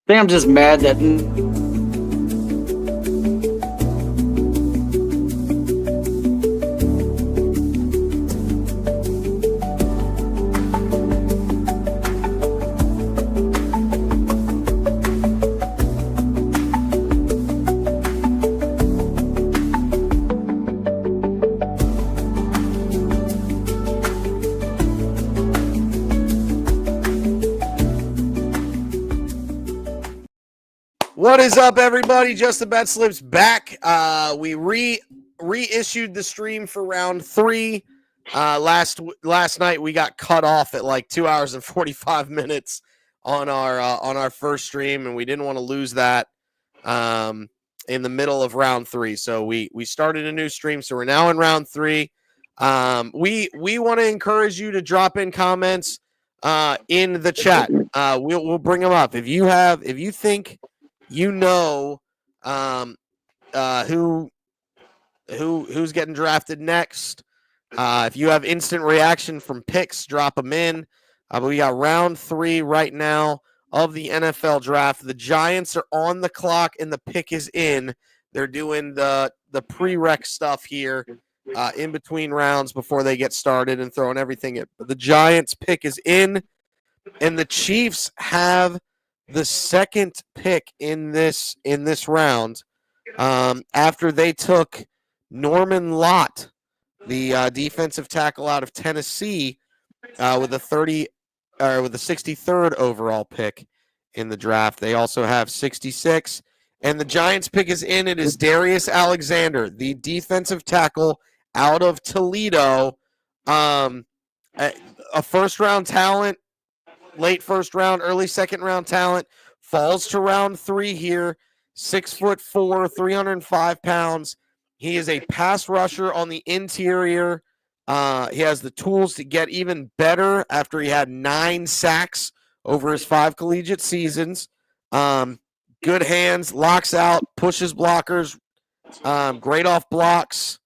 think I'm just mad that What is up, everybody? Just the Betslips back. We reissued the stream for round 3. Last night we got cut off at like 2 hours and 45 minutes on our first stream, and we didn't want to lose that in the middle of round 3. So we started a new stream. So we're now in round 3. We want to encourage you to drop in comments in the chat. We'll bring them up if you think who's getting drafted next. If you have instant reaction from picks, drop them in. But we got round 3 right now of the NFL draft. The Giants are on the clock and the pick is in. They're doing the prereq stuff here in between rounds before they get started and throwing everything in. The Giants pick is in, and the Chiefs have the second pick in this round after they took Norman Lott, the defensive tackle out of Tennessee, with the 63rd overall pick in the draft. They also have 66, and the Giants pick is in. It is Darius Alexander, the defensive tackle out of Toledo, a first round talent. Late first round, early second round talent, falls to round 3 here. 6'4", 305 pounds. He is a pass rusher on the interior. He has the tools to get even better after he had 9 sacks over his 5 collegiate seasons. Good hands, locks out, pushes blockers, great off blocks.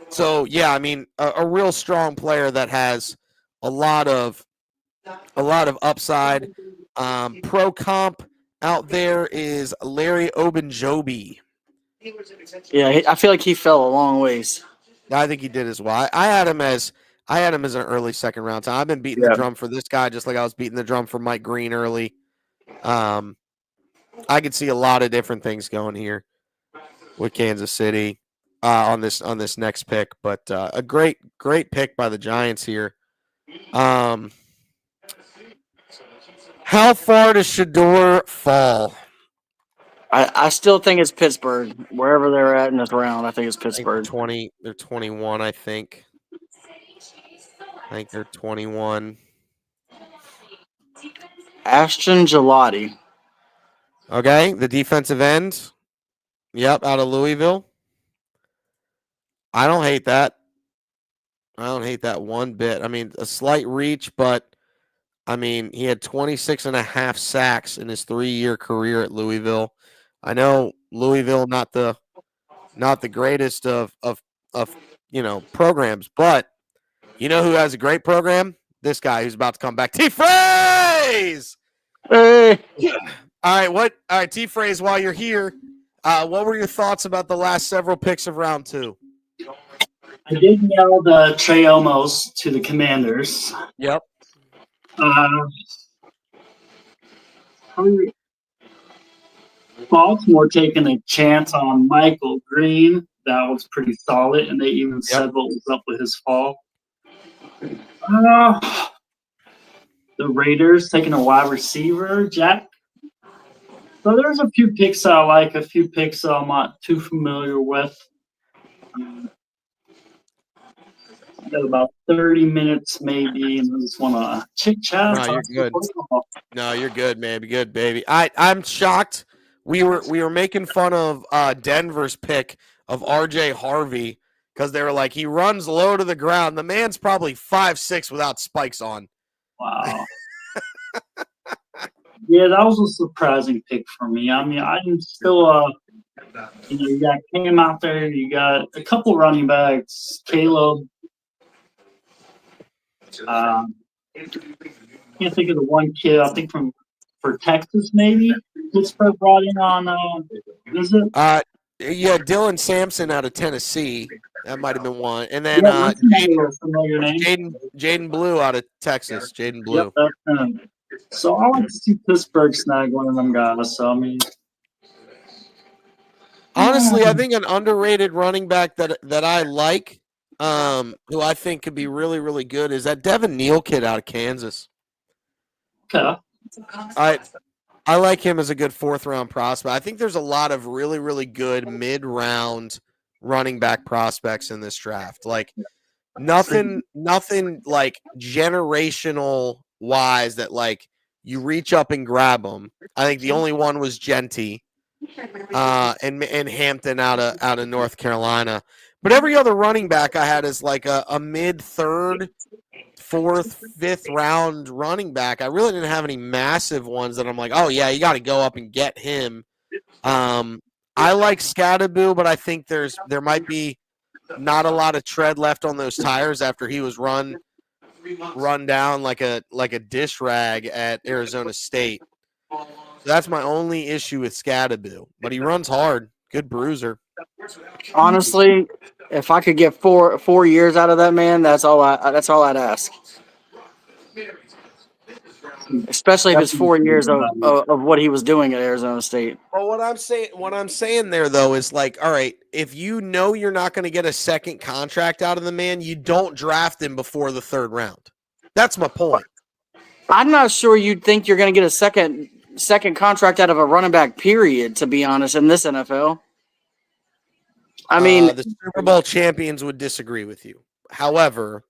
So yeah, I mean, a real strong player that has a lot of upside. Pro comp out there is Larry Ogunjobi. yeah, I feel like he fell a long ways. I think he did as well. I had him as an early second round time. I've been beating the drum for this guy just like I was beating the drum for Mike Green early. I could see a lot of different things going here with Kansas City on this next pick, but a great pick by the Giants here. How far does Shedeur fall? I still think it's Pittsburgh. Wherever they're at in this round, I think it's Pittsburgh. They're 21, I think. I think they're 21. Ashton Gelati. Okay, the defensive end. Yep, out of Louisville. I don't hate that. I don't hate that one bit. I mean, a slight reach, but I mean, he had 26 and a half sacks in his 3-year career at Louisville. I know Louisville not the greatest of programs, but you know who has a great program? This guy who's about to come back. T-Phrase! Hey. All right, T-Phrase, while you're here, what were your thoughts about the last several picks of round 2? I did yell the Trey Omos to the Commanders. Yep. Baltimore taking a chance on Michael Green. That was pretty solid, and they even said what was up with his fall. The Raiders taking a wide receiver, Jack. So there's a few picks I like, a few picks I'm not too familiar with. Got about 30 minutes maybe, and I just want to chit-chat. No, you're good. No, you're good, man. Good, baby. I'm shocked. We were making fun of Denver's pick of R.J. Harvey because they were like, he runs low to the ground. The man's probably 5'6" without spikes on. Wow. Yeah, that was a surprising pick for me. I mean, I'm still, you got Cam out there. You got a couple running backs, Caleb. Can't think of the one kid. I think from for Texas, maybe Pittsburgh brought in on visit. Yeah, Dylan Sampson out of Tennessee. That might have been one. And then Yeah, that's another familiar name. Jaden Blue out of Texas. Jaden Blue. Yep, that's him. So I like to see Pittsburgh snag one of them guys. So I mean, honestly, I think an underrated running back that I like, who I think could be really, really good, is that Devin Neal kid out of Kansas. okay. I like him as a good 4th-round prospect. I think there's a lot of really, really good mid-round running back prospects in this draft. Like nothing like generational wise that like you reach up and grab them. I think the only one was Genty, and Hampton out of North Carolina. But every other running back I had is like a mid-3rd, 4th, 5th round running back. I really didn't have any massive ones that I'm like, oh yeah, you got to go up and get him. I like Scattaboo, but I think there might be not a lot of tread left on those tires after he was run down like a dish rag at Arizona State. So that's my only issue with Scattaboo, but he runs hard. Good bruiser. Honestly, if I could get 4 years out of that man, that's all I'd ask. Especially if it's 4 years of what he was doing at Arizona State. Well, what I'm saying there though is like, all right, if you know you're not going to get a second contract out of the man, you don't draft him before the 3rd round. That's my point. I'm not sure you'd think you're going to get a second contract out of a running back, period, to be honest, in this NFL. I mean, the Super Bowl champions would disagree with you. However,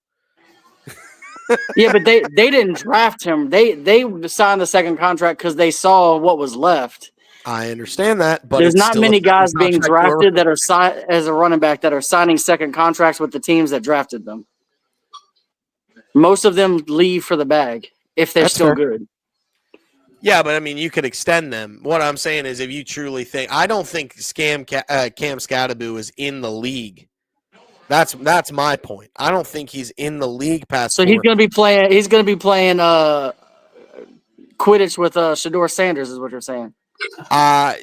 yeah, but they didn't draft him. They signed the second contract because they saw what was left. I understand that, but there's it's not still many guys being drafted that are as a running back that are signing second contracts with the teams that drafted them. Most of them leave for the bag if they're still good. Yeah, but I mean, you could extend them. What I'm saying is, if you truly think, I don't think Cam Scattaboo is in the league. That's my point. I don't think he's in the league past. So he's going to be playing. He's going to be playing Quidditch with Shador Sanders, is what you're saying. Well,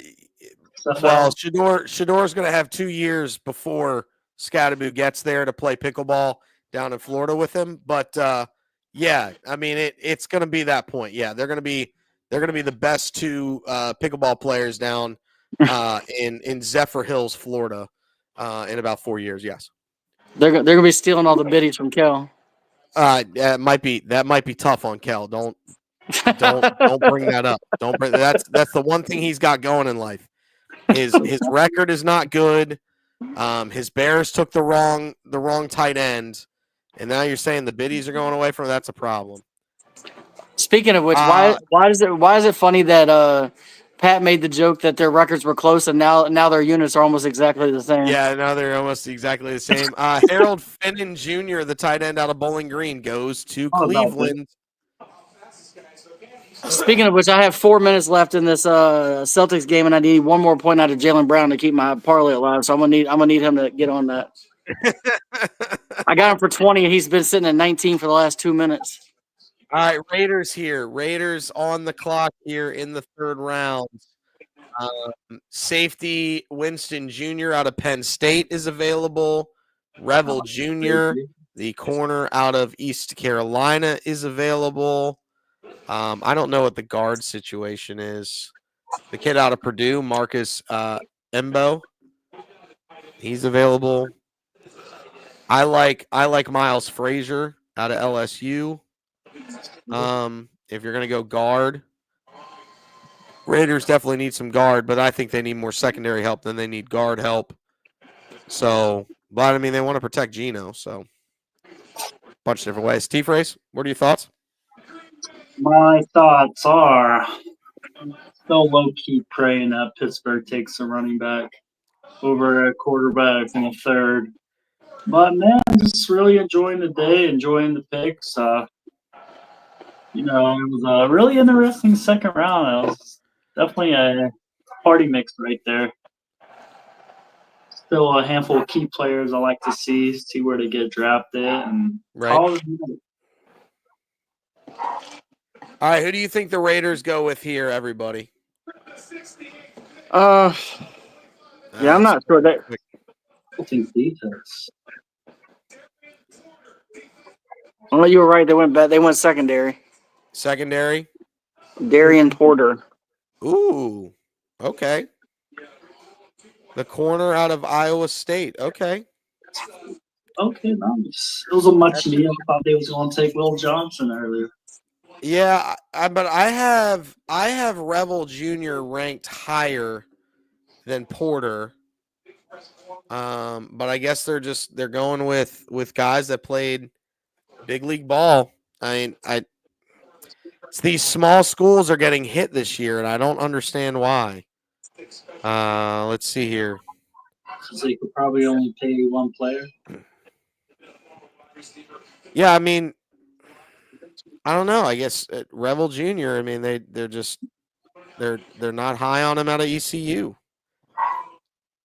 Shador's going to have 2 years before Scattaboo gets there to play pickleball down in Florida with him. But yeah, I mean, it's going to be that point. Yeah, they're going to be the best 2 pickleball players down in Zephyr Hills, Florida, in about 4 years. Yes, they're going to be stealing all the biddies from Kel. That might be tough on Kel. Don't bring that up. Don't bring that's the one thing he's got going in life. His record is not good. His Bears took the wrong tight end, and now you're saying the biddies are going away from him. That's a problem. Speaking of which, why is it funny that Pat made the joke that their records were close and now their units are almost exactly the same? Yeah, now they're almost exactly the same. Harold Finnan Jr., the tight end out of Bowling Green, goes to Cleveland. Speaking of which, I have 4 minutes left in this Celtics game, and I need one more point out of Jaylen Brown to keep my parlay alive. So I'm gonna need him to get on that. I got him for 20. He's been sitting at 19 for the last 2 minutes. All right, Raiders here. Raiders on the clock here in the 3rd round. Safety Winston Jr. out of Penn State is available. Revel Jr., the corner out of East Carolina, is available. I don't know what the guard situation is. The kid out of Purdue, Marcus Embo, he's available. I like Miles Frazier out of LSU. If you're gonna go guard, Raiders definitely need some guard, but I think they need more secondary help than they need guard help. So, but I mean, they want to protect Geno, so bunch of different ways. T-Phrase, what are your thoughts? My thoughts are still low-key praying that Pittsburgh takes a running back over a quarterback in the 3rd. But, man, I'm just really enjoying the day, enjoying the picks. It was a really interesting 2nd round. It was definitely a party mix right there. Still a handful of key players I like to see where they get drafted. And right. All right, who do you think the Raiders go with here, everybody? Yeah, I'm not sure that. I think defense. Well, you were right. They went back. They went secondary. Secondary? Darian Porter. Ooh, okay. The corner out of Iowa State. Okay. Okay, nice. It was a much needed. I thought they was going to take Will Johnson earlier. Yeah, but I have Rebel Jr. ranked higher than Porter. But I guess they're going with guys that played big league ball. It's these small schools are getting hit this year, and I don't understand why. Let's see here. Because they could probably only pay one player. Yeah, I mean, I don't know. I guess Rebel Jr. I mean, they're not high on him out of ECU.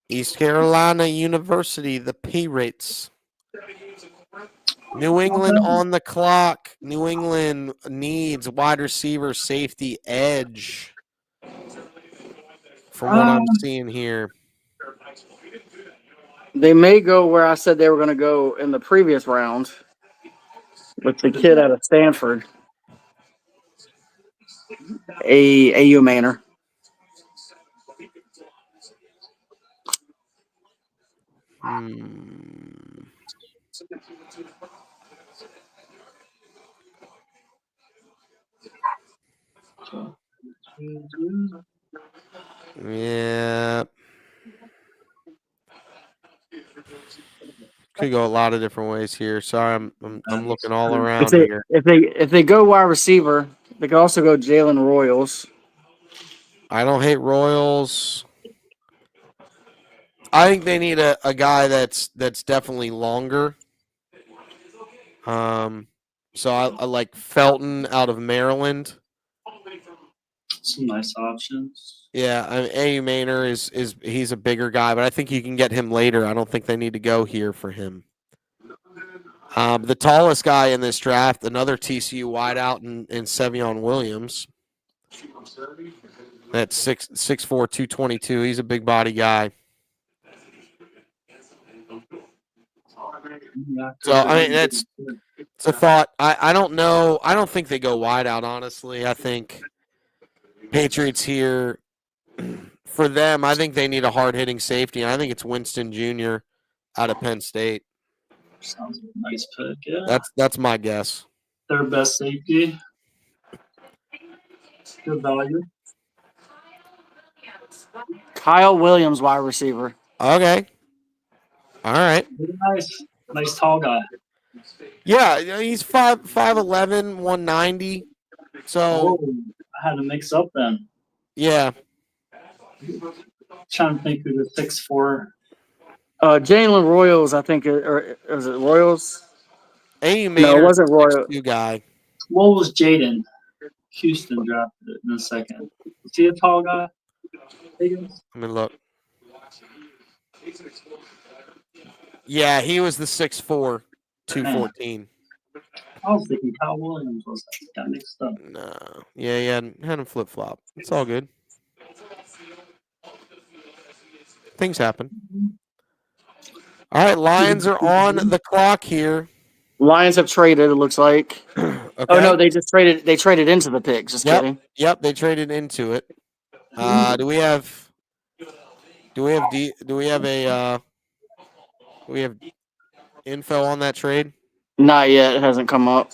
East Carolina University, the Pirates. New England on the clock. New England needs wide receiver, safety, edge. From what I'm seeing here. They may go where I said they were going to go in the previous round with the kid out of Stanford, AU Manor. Yeah. Could go a lot of different ways here. Sorry, I'm looking all around here. If they go wide receiver, they could also go Jalen Royals. I don't hate Royals. I think they need a guy that's definitely longer. So I like Felton out of Maryland. Some nice options. Yeah, AU Manor is he's a bigger guy, but I think you can get him later. I don't think they need to go here for him. The tallest guy in this draft, another TCU wideout in Sevion Williams. That's 6'4", 222. He's a big body guy. So I mean it's a thought. I don't know. I don't think they go wideout, honestly. I think Patriots here for them, I think they need a hard hitting safety. I think it's Winston Jr. out of Penn State. Sounds like a nice pick, yeah. That's my guess. Their best safety. Good value. Kyle Williams, wide receiver. Okay. All right. Nice tall guy. Yeah, he's 5'11", 190. So I had to mix up then. Yeah. Trying to think who the 6'4". Jalen Royals, I think, or was it Royals? AU Manor, no, it wasn't Royal. Guy. What was Jaden? Houston drafted it in a second. Is he a tall guy? Let me look. Yeah, he was the 6'4", 214. I was thinking Kyle Williams was that. Got mixed up. No. Yeah, had him flip flop. It's all good. Things happen. All right, Lions are on the clock here. Lions have traded, it looks like. Okay. Oh no, they traded into the picks. Just kidding. Yep, they traded into it. Do we have info on that trade? Not yet. It hasn't come up.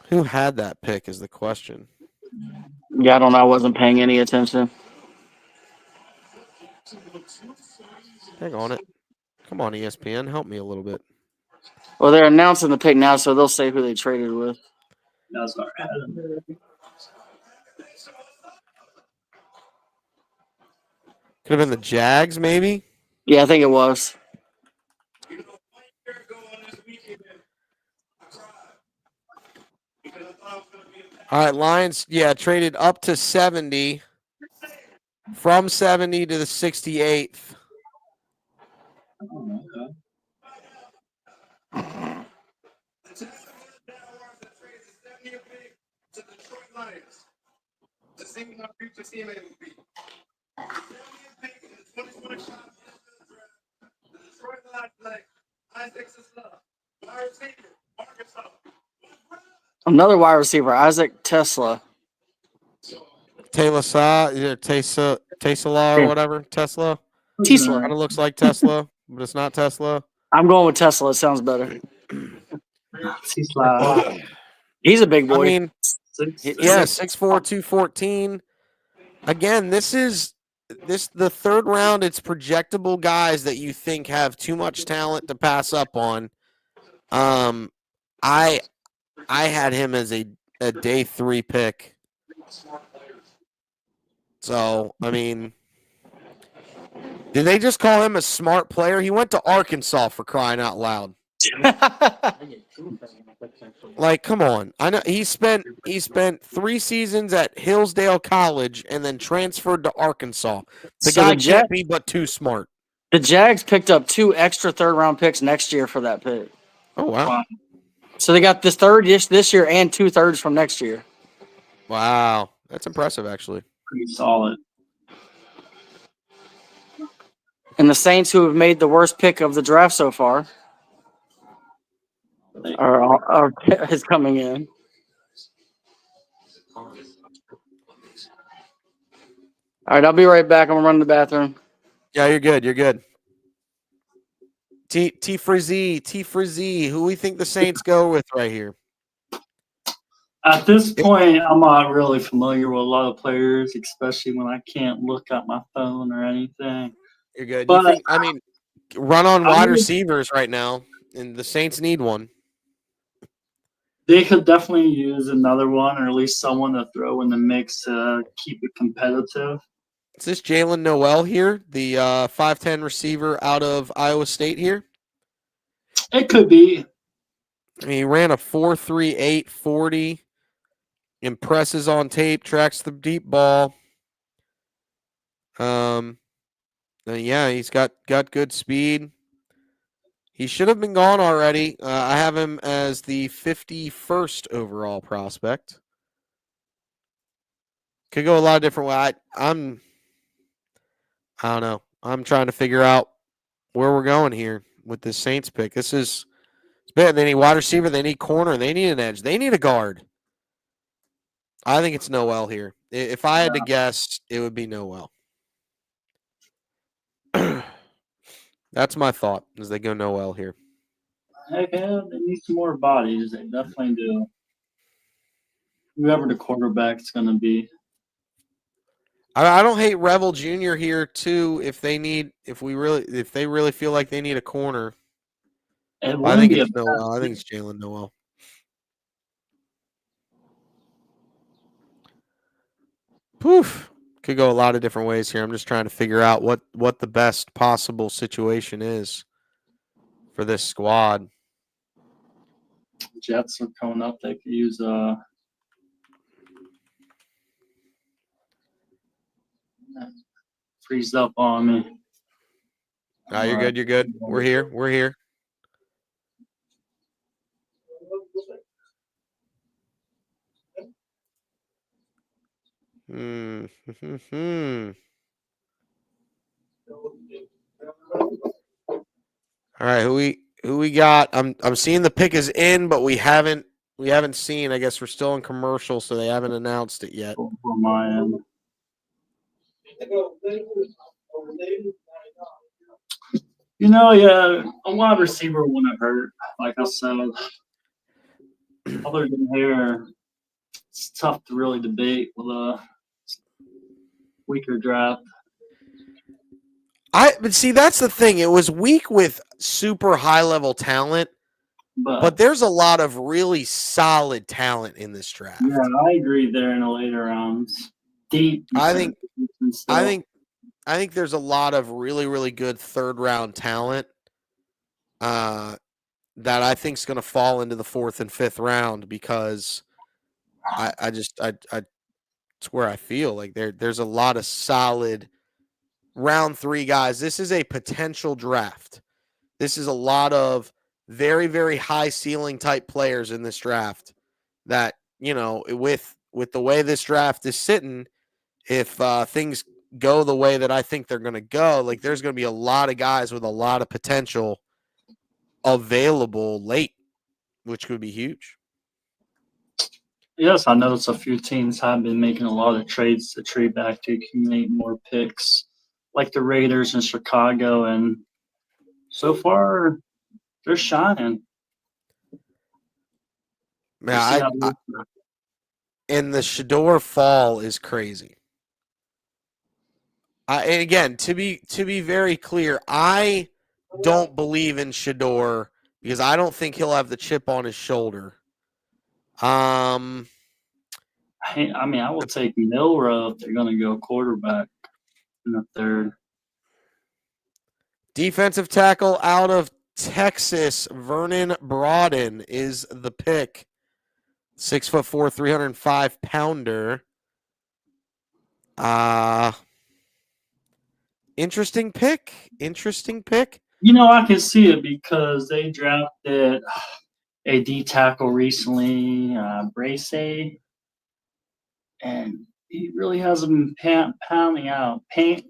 Who had that pick is the question. Yeah, I don't know. I wasn't paying any attention. Hang on it. Come on, ESPN. Help me a little bit. Well, they're announcing the pick now, so they'll say who they traded with. That's all right. Could have been the Jags, maybe? Yeah, I think it was. All right, Lions, traded up to 70. From 70 to the 68th. Oh, okay. Another wide receiver, Isaac Tesla. Taylor Saw, Tesla or Yeah. whatever. Tesla. Tesla. Kind of looks like Tesla, but it's not Tesla. I'm going with Tesla. It sounds better. He's a big I boy. mean, He- yeah, six- 6'4", 214. Again, this is the third round. It's projectable guys that you think have too much talent to pass up on. I had him as a day 3 pick. So, I mean, did they just call him a smart player? He went to Arkansas, for crying out loud. Like, come on. I know he spent 3 seasons at Hillsdale College and then transferred to Arkansas. The So guy can't be but too smart. The Jags picked up 2 extra third-round picks next year for that pick. Oh, wow. So they got this third this year and 2 thirds from next year. Wow. That's impressive, actually. Pretty solid. And the Saints, who have made the worst pick of the draft so far, is coming in. All right, I'll be right back. I'm gonna run to the bathroom. Yeah, you're good. You're good. T Frizzy, who we think the Saints go with right here? At this point, I'm not really familiar with a lot of players, especially when I can't look at my phone or anything. You're good. But You think? I mean, run on wide receivers right now, and the Saints need one. They could definitely use another one, or at least someone to throw in the mix to keep it competitive. Is this Jalen Noel here, the 5'10" receiver out of Iowa State here? It could be. I mean, he ran a 4.38 40. Impresses on tape, tracks the deep ball. Yeah, he's got good speed. He should have been gone already. I have him as the 51st overall prospect. Could go a lot of different ways. I don't know. I'm trying to figure out where we're going here with this Saints pick. It's bad. They need wide receiver. They need corner. They need an edge. They need a guard. I think it's Noel here. If I had to guess, it would be Noel. That's my thought, as they go Noel here. Heck yeah, they need some more bodies. They definitely do. Whoever the quarterback's going to be. I don't hate Revel Jr. here too. If they really feel like they need a corner, I think it's Noel. I think it's Jalen Noel. Poof. Could go a lot of different ways here. I'm just trying to figure out what the best possible situation is for this squad. Jets are coming up. They could use freeze up on me. You're good. You're good. We're here. We're here. All right, who we got? I'm seeing the pick is in, but we haven't seen. I guess we're still in commercial, so they haven't announced it yet. For my end. Yeah, a wide receiver wouldn't hurt. Like I said, other than here, it's tough to really debate with a weaker draft. But see, that's the thing. It was weak with super high level talent, but there's a lot of really solid talent in this draft. Yeah, I agree there in the later rounds. Deep. I think there's a lot of really, really good third round talent that I think is going to fall into the 4th and 5th round because it's where I feel like there's a lot of solid round 3 guys. This is a potential draft. This is a lot of very, very high ceiling type players in this draft that, with the way this draft is sitting, if things go the way that I think they're going to go, like there's going to be a lot of guys with a lot of potential available late, which could be huge. Yes, I noticed a few teams have been making a lot of trades to trade back to accumulate more picks, like the Raiders in Chicago, and so far they're shining. We'll see Yeah, how and the Shador fall is crazy. And again, to be very clear, I don't believe in Shador because I don't think he'll have the chip on his shoulder. I mean, I will take Milrow if they're going to go quarterback in the third. Defensive tackle out of Texas, Vernon Broughton is the pick. 6'4", 305-pounder. Interesting pick. Interesting pick. You know, I can see it because they drafted a D tackle recently, Brace, and he really hasn't been pounding out. He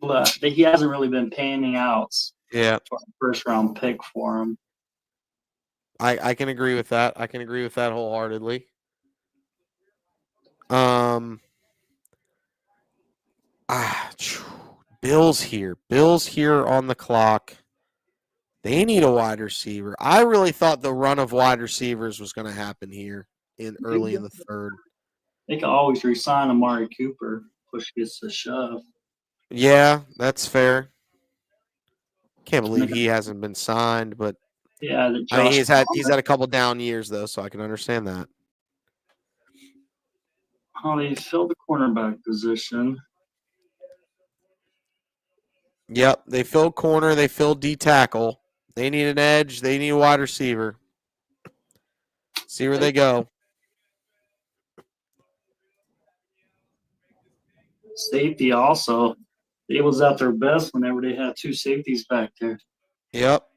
hasn't really been panning out Yeah, for a first round pick for him. I can agree with that. I can agree with that wholeheartedly. Bills here on the clock. They need a wide receiver. I really thought the run of wide receivers was going to happen here early in the third. They can always resign Amari Cooper. Push gets to shove. Yeah, that's fair. Can't believe he hasn't been signed, but yeah, he's had a couple down years though, so I can understand that. Oh, they filled the cornerback position. Yep, they filled corner, they filled D tackle. They need an edge, they need a wide receiver. See where they go. Safety also. They was at their best whenever they had two safeties back there. Yep.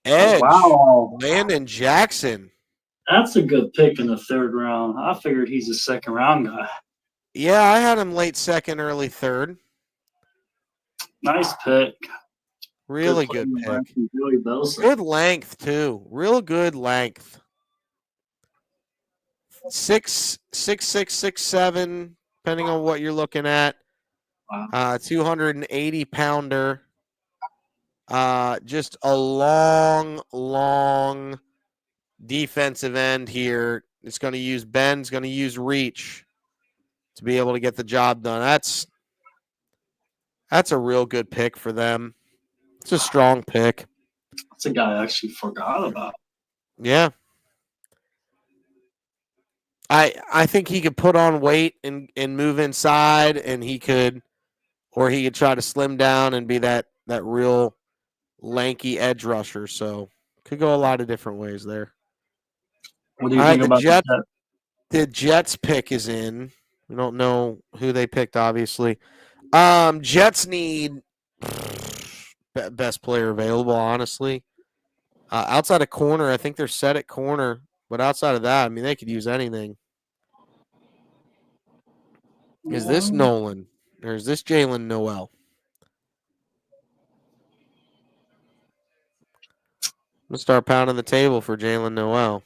Edge. Oh, wow. Landon Jackson. That's a good pick in the third round. I figured he's a second round guy. Yeah, I had him late second, early third. Nice pick. Really good pick. Really good length, too. Real good length. 6'6", 6'7", depending on what you're looking at. Wow. 280-pounder. Just a long defensive end here. It's going to use Ben's going to use reach to be able to get the job done. That's a real good pick for them. It's a strong pick. That's a guy I actually forgot about. Yeah. I think he could put on weight and move inside, and he could try to slim down and be that real lanky edge rusher. So could go a lot of different ways there. What do you think about the Jets? The Jets pick is in. We don't know who they picked, obviously. Jets need best player available, honestly. Outside of corner, I think they're set at corner. But outside of that, I mean, they could use anything. Is this Nolan? Or is this Jalen Noel? I'm going to start pounding the table for Jalen Noel.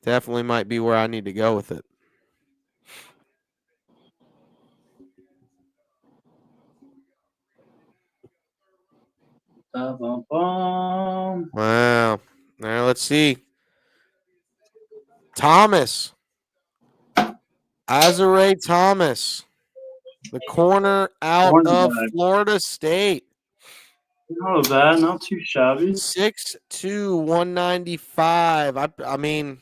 Definitely might be where I need to go with it. Wow. Now let's see. Thomas. Azare Thomas. The corner out of Florida State. Not bad. Not too shabby. 6'2", 195. I mean,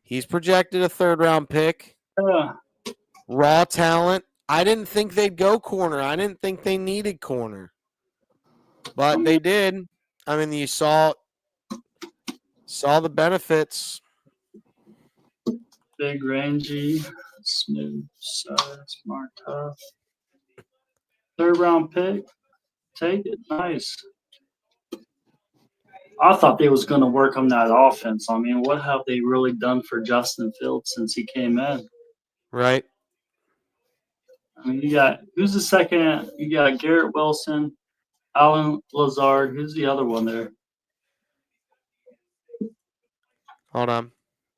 he's projected a third-round pick. Yeah. Raw talent. I didn't think they'd go corner. I didn't think they needed corner. But they did. I mean, you saw the benefits. Big, rangy, smooth, smart, tough. Third round pick. Take it. Nice. I thought they was going to work on that offense. I mean, what have they really done for Justin Fields since he came in? Right. I mean, you got who's the second? You got Garrett Wilson, Alan Lazard. Who's the other one there? Hold on.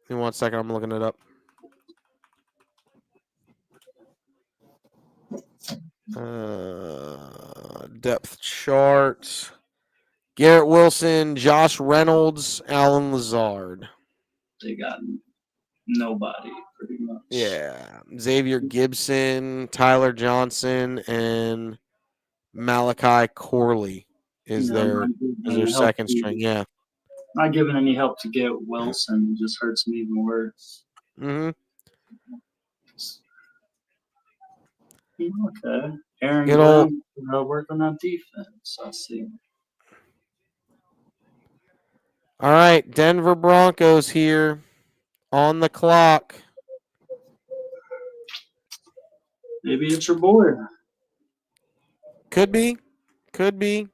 Give me 1 second. I'm looking it up. Depth chart. Garrett Wilson, Josh Reynolds, Alan Lazard. They got nobody pretty much. Yeah. Xavier Gibson, Tyler Johnson, and Malachi Corley is their second string. Yeah. Not giving any help to Garrett Wilson. It just hurts me even worse. Mm-hmm. Okay. Aaron Good old- Glenn, work on that defense. I see. All right. Denver Broncos here on the clock. Maybe it's your boy. Could be. Could be.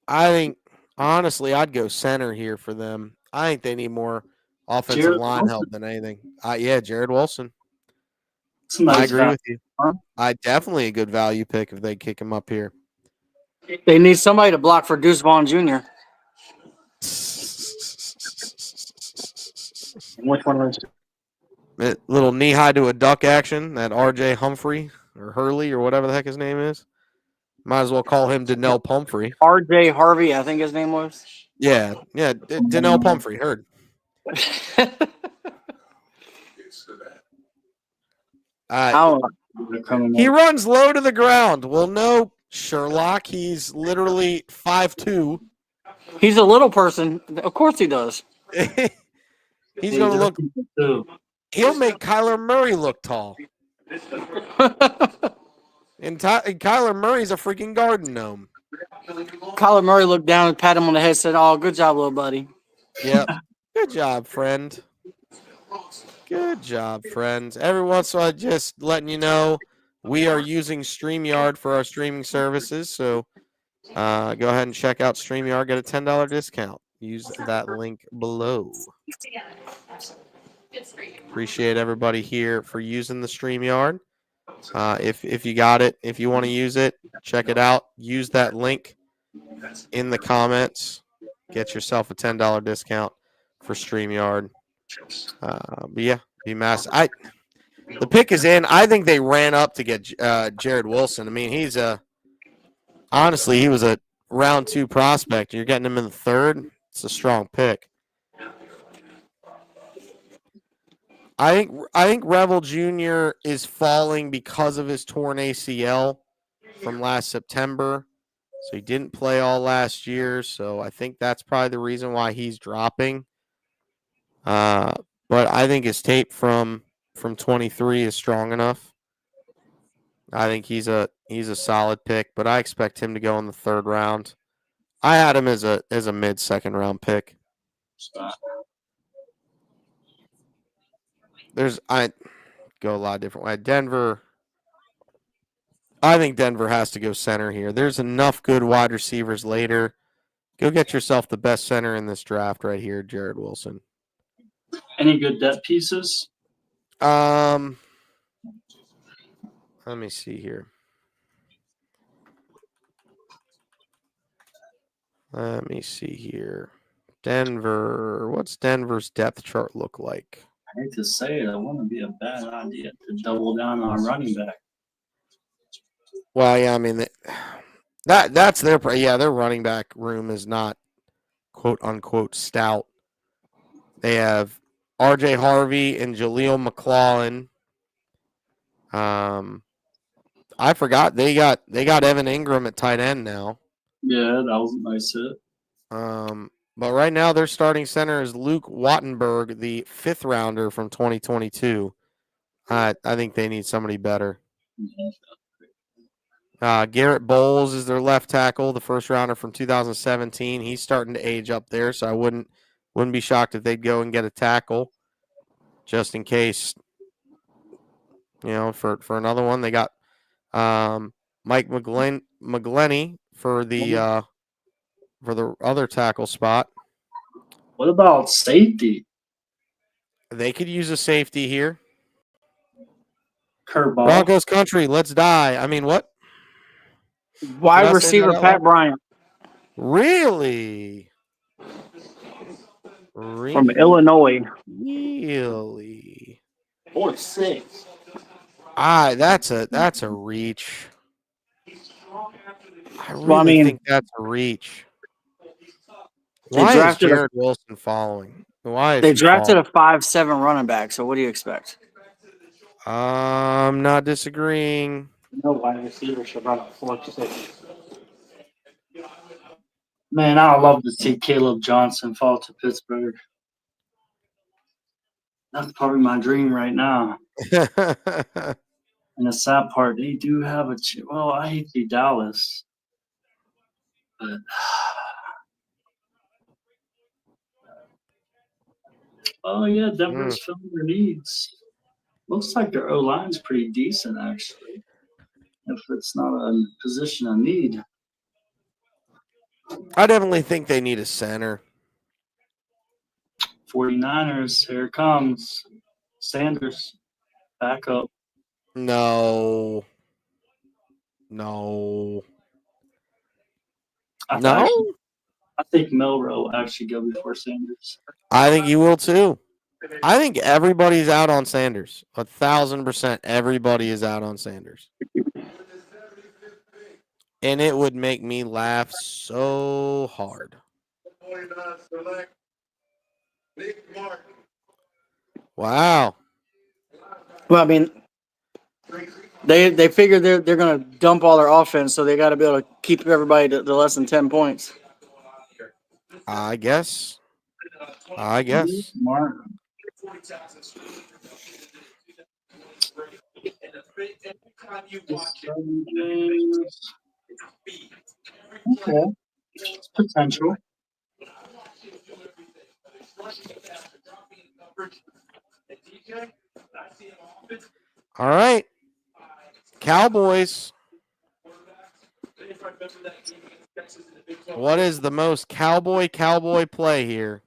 I think, honestly, I'd go center here for them. I think they need more offensive Jared line Wilson? help than anything. Yeah, Jared Wilson. It's a nice I agree value, with you. huh? Definitely a good value pick if they kick him up here. They need somebody to block for Deuce Vaughn Jr. Which one was? Little knee high to a duck action, that RJ Humphrey or Hurley or whatever the heck his name is. Might as well call him Donnell Pumphrey. R.J. Harvey, I think his name was. Yeah, Donnell Pumphrey, heard. He runs low to the ground. Well, no, Sherlock. He's literally 5'2". He's a little person. Of course he does. He's going to look. He'll make Kyler Murray look tall. And Kyler Murray's a freaking garden gnome. Kyler Murray looked down and pat him on the head and said, "Oh, good job, little buddy." Yep. Good job, friend. Good job, friends. Every once in a while, just letting you know, we are using StreamYard for our streaming services. So go ahead and check out StreamYard. Get a $10 discount. Use that link below. Appreciate everybody here for using the StreamYard. If you got it, if you want to use it, check it out. Use that link in the comments. Get yourself a $10 discount for StreamYard. But yeah, be massive. The pick is in. I think they ran up to get Jared Wilson. I mean, honestly, he was a round 2 prospect. You're getting him in the 3rd. It's a strong pick. I think Revel Jr. is falling because of his torn ACL from last September. So he didn't play all last year. So I think that's probably the reason why he's dropping. But I think his tape from 23 is strong enough. I think he's a solid pick, but I expect him to go in the 3rd round. I had him as a mid-2nd round pick. I go a lot of different ways. Denver. I think Denver has to go center here. There's enough good wide receivers later. Go get yourself the best center in this draft right here, Jared Wilson. Any good depth pieces? Let me see here. Denver. What's Denver's depth chart look like? I hate to say it, it wouldn't be a bad idea to double down on running back. Well, yeah, I mean that's their their running back room is not quote unquote stout. They have RJ Harvey and Jaleel McLaughlin. I forgot they got Evan Ingram at tight end now. Yeah, that was a nice hit. But right now their starting center is Luke Wattenberg, the 5th rounder from 2022. I think they need somebody better. Garrett Bowles is their left tackle, the 1st rounder from 2017. He's starting to age up there, so I wouldn't be shocked if they'd go and get a tackle just in case. For another one, they got Mike McGlenny for the other tackle spot. What about safety? They could use a safety here. Curveball. Broncos country, let's die. I mean, what? Did Wide I say that receiver out Pat loud? Bryant Really? from Illinois. Really? 4-6. That's a reach. I Well, I really mean, think that's a reach. they Why is drafted a Jared Wilson following? Why is they he drafted following? a 5'7" running back. So what do you expect? I'm not disagreeing. No wide receiver should run a 4-6. Man, I would love to see Caleb Johnson fall to Pittsburgh. That's probably my dream right now. And the sad part, they do have a. Well, I hate the Dallas, but oh yeah, Denver's filling their needs. Looks like their O line's pretty decent actually. If it's not a position of need. I definitely think they need a center. 49ers, here it comes. Sanders, back up. No. I think Melrose will actually go before Sanders. I think you will too. I think everybody's out on Sanders. 1,000%. Everybody is out on Sanders. And it would make me laugh so hard. Wow. Well, I mean, they figure they're going to dump all their offense, so they got to be able to keep everybody to less than 10 points. I guess. Smart. Okay. It's potential. All right. Cowboys. What is the most cowboy play here?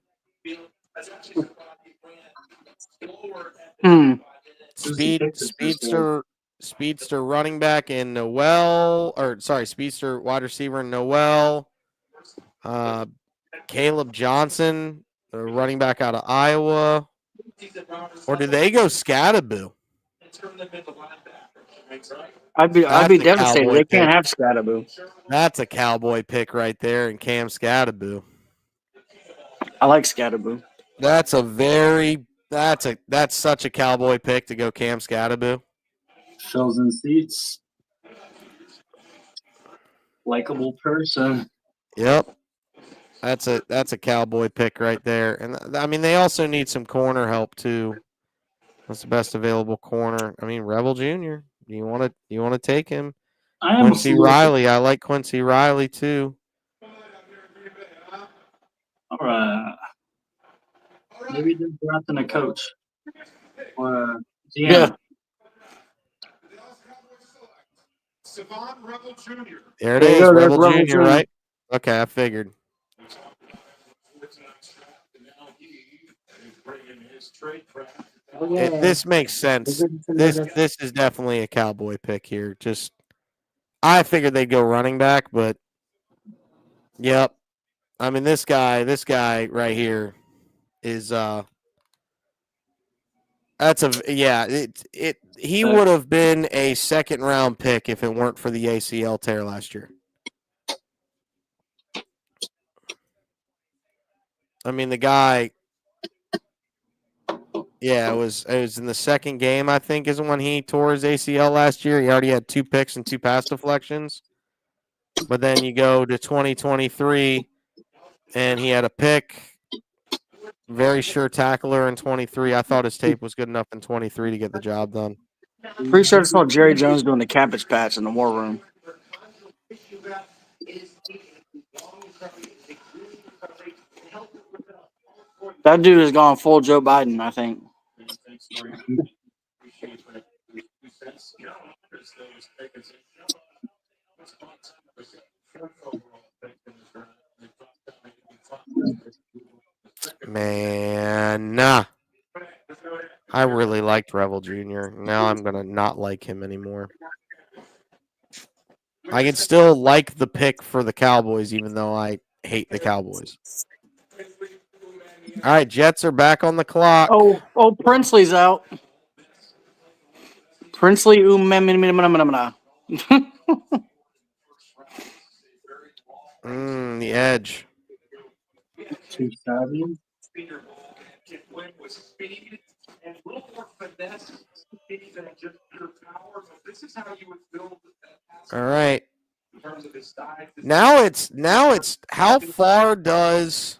Speedster running back in Noel, speedster wide receiver in Noel. Caleb Johnson, the running back out of Iowa. Or did they go Scattaboo? I'd be devastated. They can't have Scattaboo. That's a cowboy pick right there, and Cam Scattaboo. I like Scattaboo. That's such a cowboy pick to go Cam Scattaboo. Fills in seats. Likeable person. Yep. That's a cowboy pick right there. And I mean, they also need some corner help too. That's the best available corner. I mean, Rebel Jr. You want to take him? Quincy Riley. I like Quincy Riley too. All right. Maybe they're drafting a coach or GM. Yeah. There it is, Rebel Jr., right? Okay, I figured. This makes sense. This is definitely a cowboy pick here. Just I figured they'd go running back, but yep. I mean this guy right here is he would have been a second round pick if it weren't for the ACL tear last year. I mean the guy it was in the second game, I think, is when he tore his ACL last year. He already had 2 picks and 2 pass deflections. But then you go to 2023, and he had a pick. Very sure tackler in 23. I thought his tape was good enough in 23 to get the job done. Pretty sure I saw Jerry Jones doing the cabbage patch in the war room. That dude has gone full Joe Biden, I think. Man, nah. I really liked Rebel Jr. Now I'm going to not like him anymore. I can still like the pick for the Cowboys, even though I hate the Cowboys. All right, Jets are back on the clock. Oh, Princely's out. Princely The edge. Too savvy. All right. Now it's how far does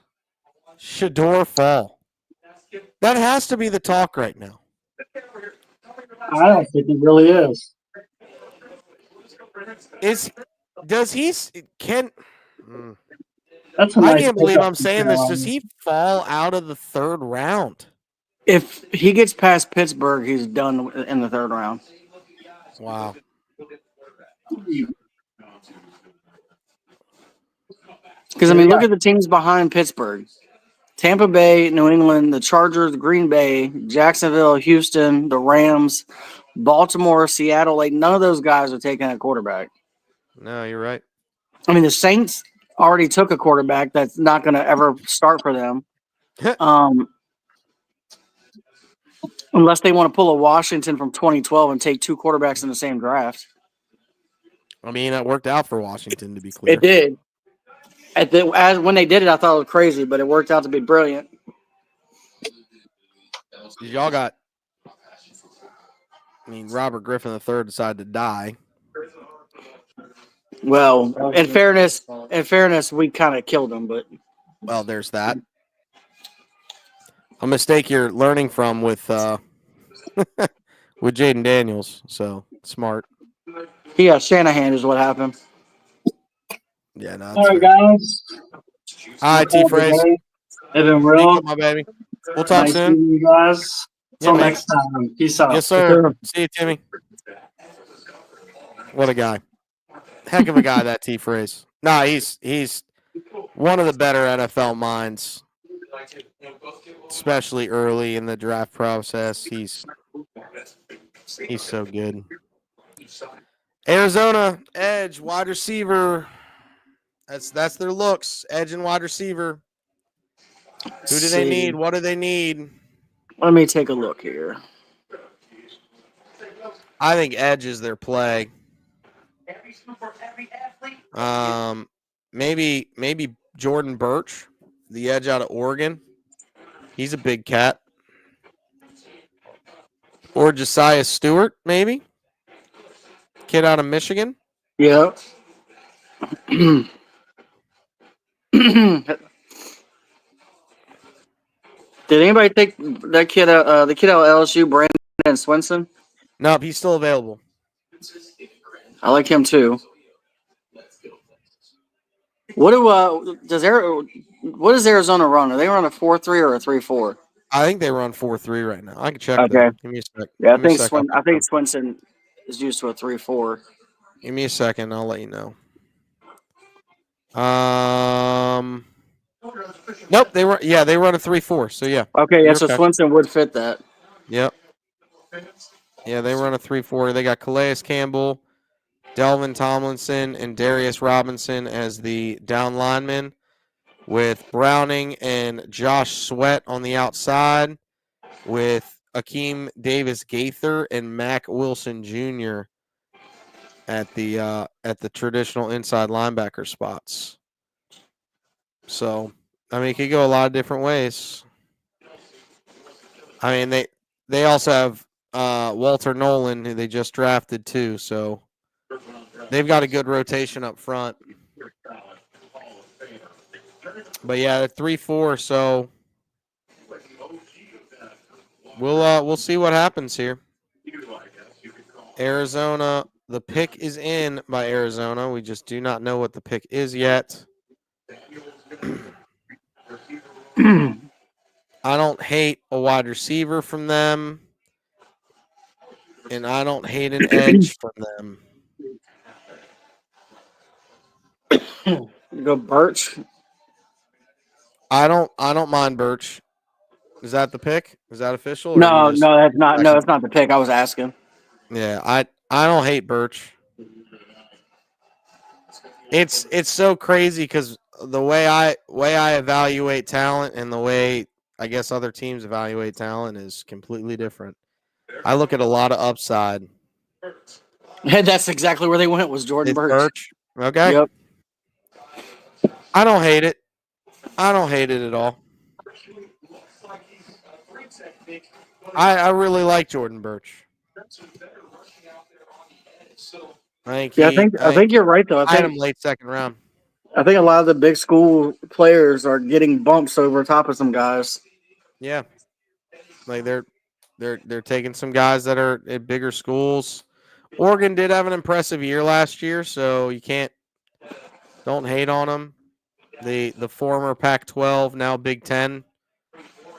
Shador fall? That has to be the talk right now. I don't think it really is. Does he can That's a I nice can't believe pickup I'm for saying this. Does Carolina. he fall out of the third round? If he gets past Pittsburgh, he's done in the third round. Wow. Because, I mean, look at the teams behind Pittsburgh. Tampa Bay, New England, the Chargers, Green Bay, Jacksonville, Houston, the Rams, Baltimore, Seattle. Like, none of those guys are taking a quarterback. No, you're right. I mean, the Saints already took a quarterback that's not going to ever start for them. Unless they want to pull a Washington from 2012 and take two quarterbacks in the same draft. I mean, it worked out for Washington, to be clear. It did. When they did it, I thought it was crazy, but it worked out to be brilliant. Y'all got, Robert Griffin III decided to die. Well, in fairness, we kind of killed him, but well, there's that. A mistake you're learning from with with Jaden Daniels. So smart. Yeah, Shanahan is what happened. Yeah, no. All right, guys. All right, T-Phrase. Evan Real. My baby. We'll talk nice soon. meeting you guys. Until Yeah, next time. Peace out. Yes, sir. See you, Timmy. What a guy. Heck of a guy, that T-Phrase. Nah, he's one of the better NFL minds, especially early in the draft process. He's so good. Arizona, edge, wide receiver. That's their looks. Edge and wide receiver. Who do they need? What do they need? Let me take a look here. I think edge is their play. Maybe Jordan Birch, the edge out of Oregon. He's a big cat. Or Josiah Stewart, maybe. Kid out of Michigan. Yeah. Did anybody take that kid out? The kid out of LSU, Brandon Swinson? Nope, he's still available. I like him too. What does Arizona run? Are they run a 4-3 or a 3-4? I think they run 4-3 right now. I can check. Okay. Give me a sec. Yeah, I think Swinson is used to a 3-4. Give me a second. I'll let you know. Nope. They run a 3-4. So yeah. Okay, yeah. So Swinson would fit that. Yep. Yeah, they run a 3-4. They got Calais Campbell, Delvin Tomlinson, and Darius Robinson as the down linemen, with Browning and Josh Sweat on the outside, with Akeem Davis Gaither and Mac Wilson Jr. at the traditional inside linebacker spots. So, I mean, it could go a lot of different ways. I mean, they also have Walter Nolan, who they just drafted too, so they've got a good rotation up front. But yeah, they're 3-4, so we'll see what happens here. Arizona, the pick is in by Arizona. We just do not know what the pick is yet. I don't hate a wide receiver from them, and I don't hate an edge from them. You go Birch. I don't mind Birch. Is that the pick? Is that official? Or No, you just no, that's not. No, checking? that's not the pick. I was asking. Yeah, I don't hate Birch. It's so crazy because the way I evaluate talent and the way I guess other teams evaluate talent is completely different. I look at a lot of upside. That's exactly where they went. Was Jordan It's Birch. Birch. Okay. Yep. I don't hate it. I don't hate it at all. I really like Jordan Birch. I think Yeah, he I think you're right though. I had him late second round. I think a lot of the big school players are getting bumps over top of some guys. Yeah. Like they're taking some guys that are at bigger schools. Oregon did have an impressive year last year, so you don't hate on them. The former Pac-12, now Big 10,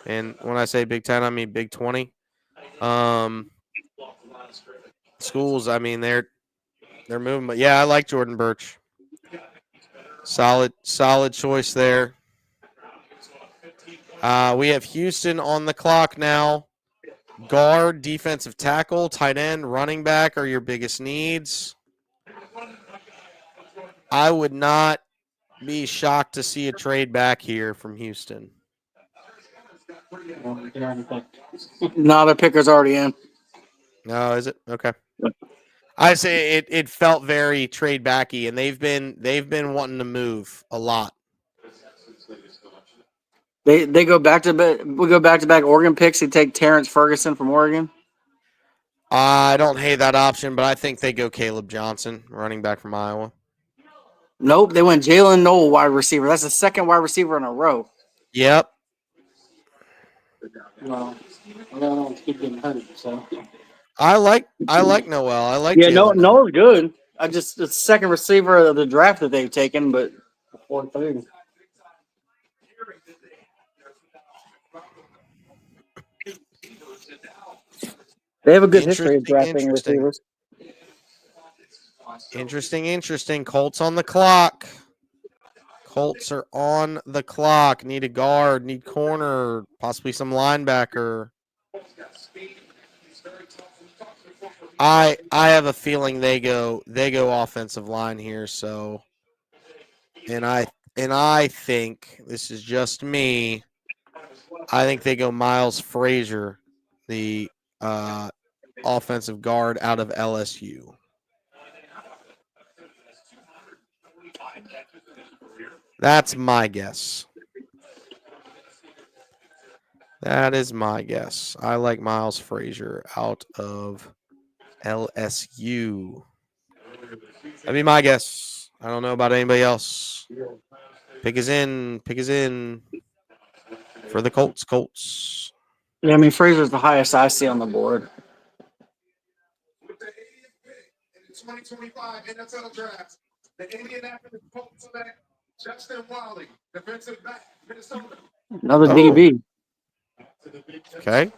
and when I say Big 10, I mean Big 20. Schools, I mean they're moving, but yeah, I like Jordan Birch. Solid choice there. We have Houston on the clock now. Guard, defensive tackle, tight end, running back are your biggest needs. I would not be shocked to see a trade back here from Houston. No, the picker's already in. No, is it? Okay. I say it felt very trade backy, and they've been wanting to move a lot. They go back to back. We go back to back Oregon picks. They take Terrence Ferguson from Oregon. I don't hate that option, but I think they go Caleb Johnson, running back from Iowa. Nope, they went Jalen Noel, wide receiver. That's the second wide receiver in a row. Yep. Well, I don't keep getting hurt. So I like Noel. I like yeah, Jalen Noel. Noel's good. I just it's the second receiver of the draft that they've taken, but fourth third. They have a good history of drafting receivers. Interesting. Colts on the clock. Colts are on the clock. Need a guard, need corner, possibly some linebacker. I have a feeling they go offensive line here, so and I think this is just me. I think they go Miles Frazier, the offensive guard out of LSU. That's my guess. That is my guess. I like Miles Frazier out of LSU. That'd be my guess. I don't know about anybody else. Pick is in for the Colts. Yeah, I mean Frazier's the highest I see on the board. 2025 NFL Draft. The Indianapolis Colts select Justin Wally, defensive back, Minnesota. Another DB. Okay.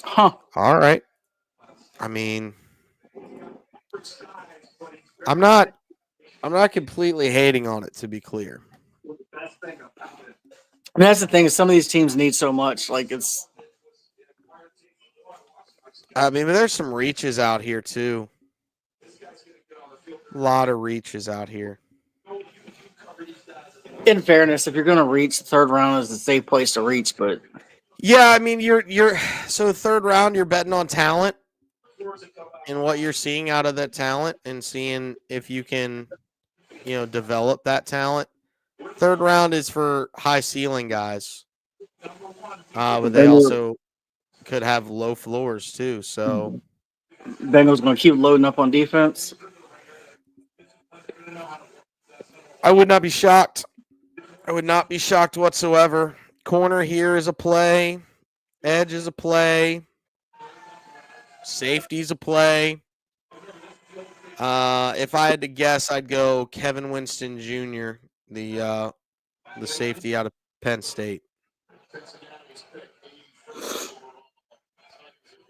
Huh. All right. I mean, I'm not completely hating on it, to be clear. And that's the thing is some of these teams need so much. Like it's I mean, but there's some reaches out here too. A lot of reaches out here. in fairness, if you're gonna reach the third round is a safe place to reach, but Yeah, I mean, you're so third round, you're betting on talent and what you're seeing out of that talent and seeing if you can, develop that talent. Third round is for high ceiling guys, but they also could have low floors too. So Bengals gonna keep loading up on defense. I would not be shocked. I would not be shocked whatsoever. Corner here is a play. Edge is a play. Safety's a play. If I had to guess, I'd go Kevin Winston Jr., the safety out of Penn State.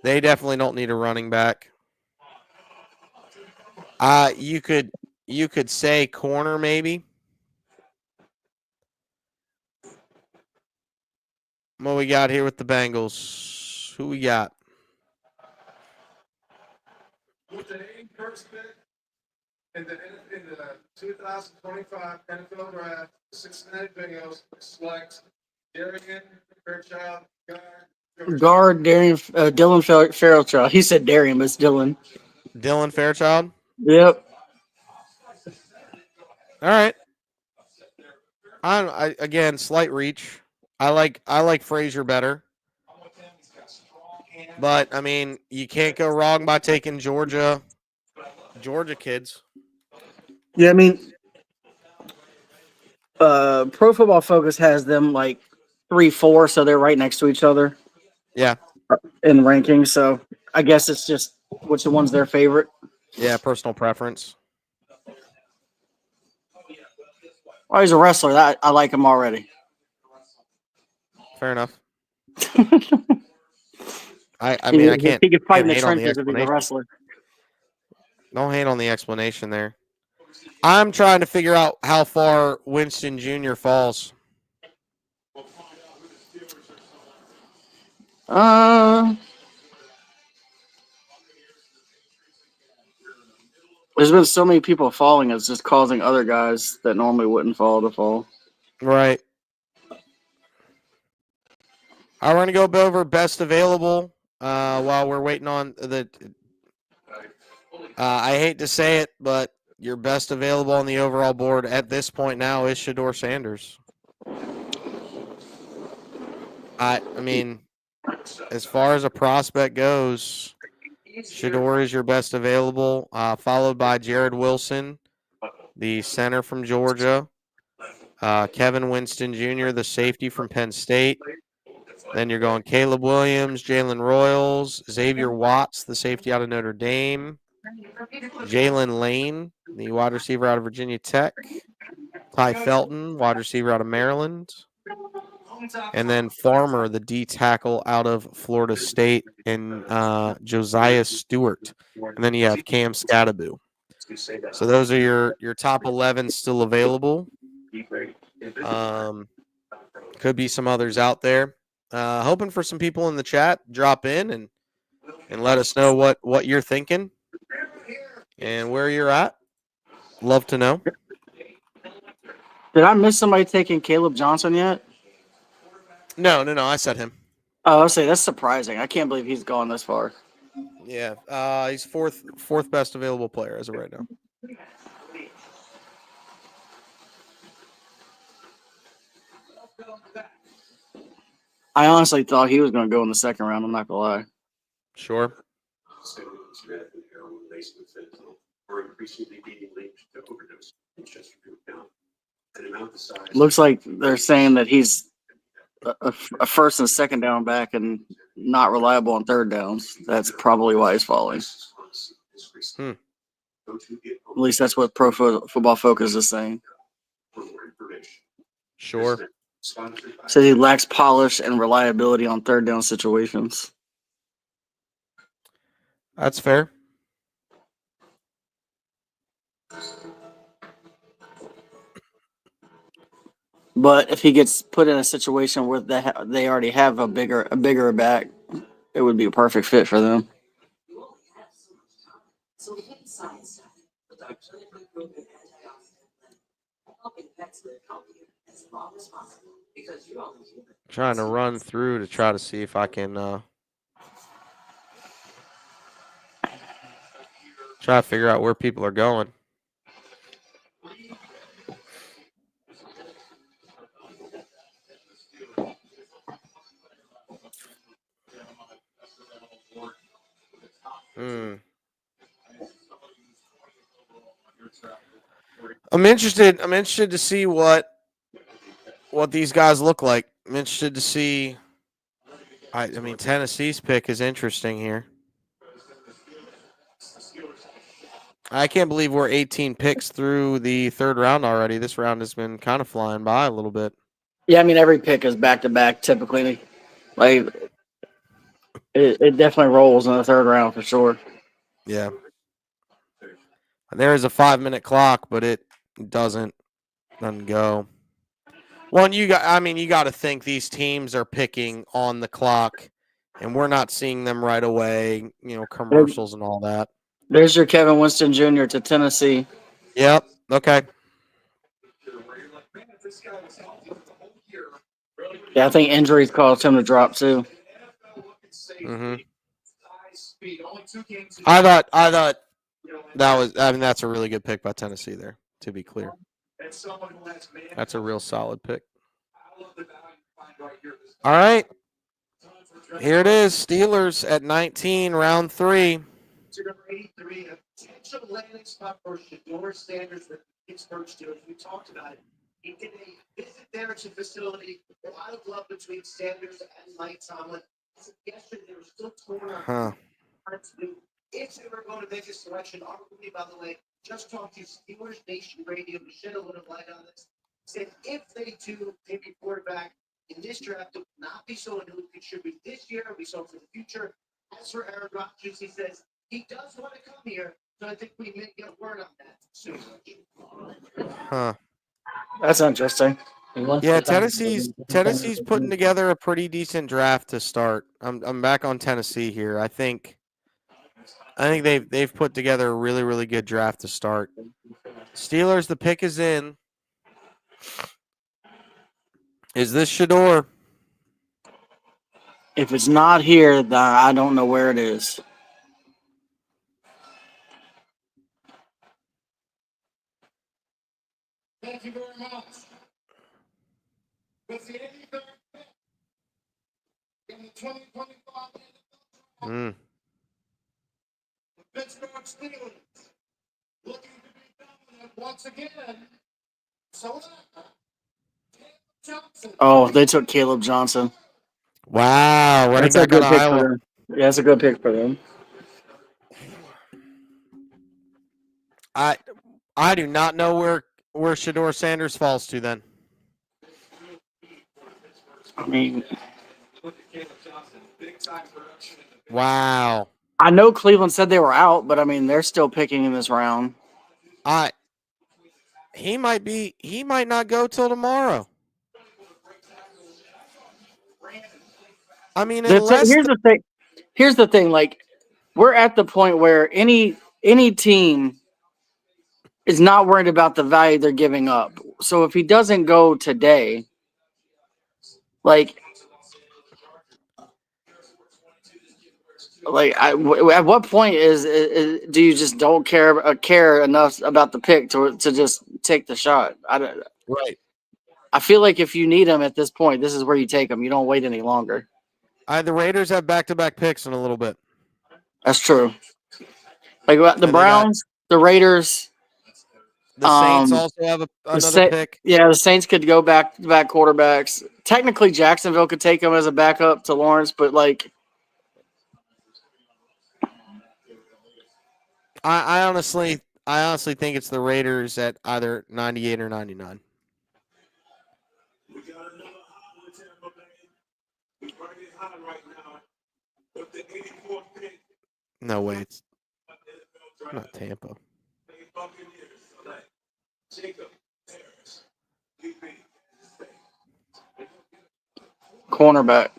They definitely don't need a running back. You could say corner maybe. What we got here with the Bengals? Who we got? With the first pick in the 2025 NFL Draft, the Cincinnati Bengals select Darian Fairchild, Guard Dylan Fairchild. He said Darian, but it's Dylan. Dylan Fairchild. Yep. All right. I again, slight reach. I like Frazier better. But I mean, you can't go wrong by taking Georgia kids. Yeah, I mean, Pro Football Focus has them like 3-4, so they're right next to each other Yeah. in rankings. So I guess it's just which one's their favorite. Yeah, personal preference. Oh, he's a wrestler. I like him already. Fair enough. I mean, I can't. He could fight in the hate on the trenches if he's a explanation. wrestler. Don't hate on the explanation there. I'm trying to figure out how far Winston Jr. falls. There's been so many people falling, it's just causing other guys that normally wouldn't fall to fall. Right. I want to go over best available while we're waiting on the. I hate to say it, but your best available on the overall board at this point now is Shedeur Sanders. I mean, as far as a prospect goes, Shedeur is your best available, followed by Jared Wilson, the center from Georgia, Kevin Winston Jr., the safety from Penn State. Then you're going Caleb Williams, Jalen Royals, Xavier Watts, the safety out of Notre Dame, Jalen Lane, the wide receiver out of Virginia Tech, Ty Felton, wide receiver out of Maryland, and then Farmer, the D tackle out of Florida State, and Josiah Stewart. And then you have Cam Scadaboo. So those are your top 11 still available. Could be some others out there. Hoping for some people in the chat drop in and let us know what you're thinking and where you're at. Love to know. Did I miss somebody taking Caleb Johnson yet? No. I said him. Oh, I'll say that's surprising. I can't believe he's gone this far. Yeah, he's fourth best available player as of right now. I honestly thought he was going to go in the second round. I'm not going to lie. Sure. Looks like they're saying that he's a first and second down back and not reliable on third downs. That's probably why he's falling. At least that's what Pro Football Focus is saying. Sure. Says he lacks polish and reliability on third down situations. That's fair. But if he gets put in a situation where they already have a bigger back, it would be a perfect fit for them. Trying to run through to try to see if I can try to figure out where people are going. I'm interested to see what these guys look like. I'm interested to see. I mean, Tennessee's pick is interesting here. I can't believe we're 18 picks through the third round already. This round has been kind of flying by a little bit. Yeah, I mean, every pick is back-to-back typically. Like, it definitely rolls in the third round for sure. Yeah. There is a 5-minute clock, but it doesn't go. Well, you got to think these teams are picking on the clock, and we're not seeing them right away. Commercials and all that. There's your Kevin Winston Jr. to Tennessee. Yep. Okay. Yeah, I think injuries caused him to drop too. Mm-hmm. I thought that was. That's a really good pick by Tennessee there. To be clear, that's a real solid pick. All right, here it is. Steelers at 19, round 3. Potential landing spot for Shador Sanders with the Pittsburgh Steelers. We talked about it. He did a visit there to the facility. A lot of love between Sanders and Mike Tomlin. Yesterday, they were still torn on what to do. If they were going to make a selection, arguably, by the way, just talked to Steelers Nation Radio to shed a little light on this. Said if they do take a quarterback in this draft, it will not be someone who will contribute this year. We saw for the future. As for Aaron Rodgers, he says he does want to come here, so I think we may get word on that soon. Huh. That's interesting. Yeah, Tennessee's putting together a pretty decent draft to start. I'm back on Tennessee here. I think they've put together a really, really good draft to start. Steelers, the pick is in. Is this Shador? If it's not here, then I don't know where it is. Thank you very much. With the 83rd pick in the 2025 Mm. the Pittsburgh Steelers looking to be dominant once again. So Johnson. Oh, they took Caleb Johnson. Wow, running That's a back out good of pick Iowa. for them. Yeah, that's a good pick for them. I do not know where Shador Sanders falls to then. I mean, Wow. I know Cleveland said they were out, but I mean, they're still picking in this round. He might not go till tomorrow. I mean, Here's the thing. Like, we're at the point where any team is not worried about the value they're giving up. So if he doesn't go today, at what point do you just don't care enough about the pick to just take the shot? Right. I feel like if you need him at this point, this is where you take him. You don't wait any longer. The Raiders have back-to-back picks in a little bit. That's true. Like the Browns, the Raiders. The Saints also have another pick. Yeah, the Saints could go back-to-back quarterbacks. Technically, Jacksonville could take him as a backup to Lawrence, but like, I honestly think it's the Raiders at either 98 or 99. We got another hot with Tampa Bay. We're running it hot right now. With the 84th pick. No way, it's not Tampa. Jacob Harris. cornerback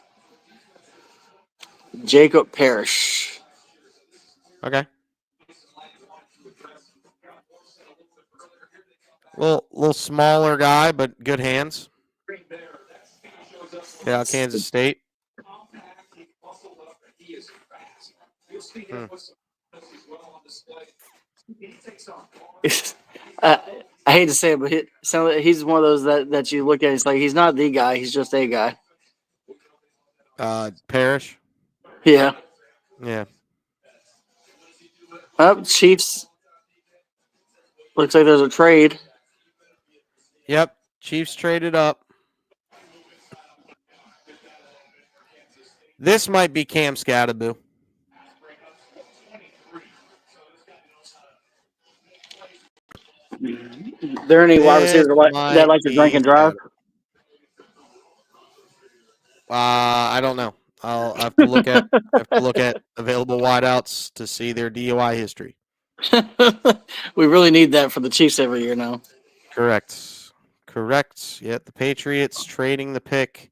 Jacob Parrish. Okay. Little smaller guy, but good hands. Yeah, Kansas State. I hate to say it, but he's one of those that you look at. It's like he's not the guy; he's just a guy. Parrish. Yeah. Yeah. Chiefs. Looks like there's a trade. Yep. Chiefs traded up. This might be Cam Scatterboo. There any wide receivers that like to drink and drive? I don't know. I'll have to look at available wideouts to see their DUI history. We really need that for the Chiefs every year now. Correct. Correct. Yep, the Patriots trading the pick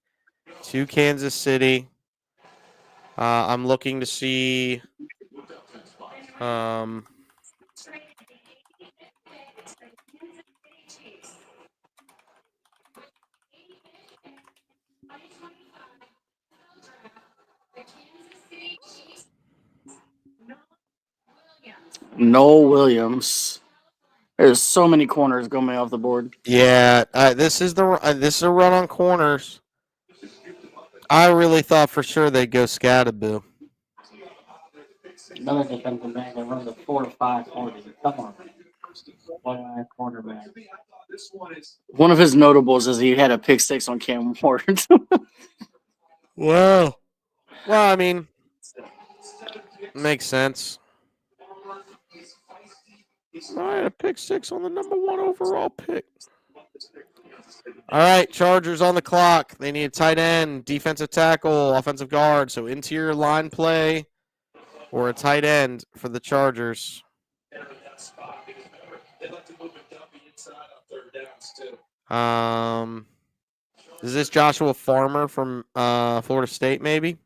to Kansas City. I'm looking to see. Noel Williams. There's so many corners going off the board. Yeah, this is a run on corners. I really thought for sure they'd go Scattaboo. Another defensive back that runs a 4.5 Come on. One quarterback. One of his notables is he had a pick six on Cam Ward. Wow. Well, I mean, makes sense. I had a pick six on the number 1 overall pick. All right, Chargers on the clock. They need a tight end, defensive tackle, offensive guard. So interior line play or a tight end for the Chargers. Is this Joshua Farmer from Florida State, maybe?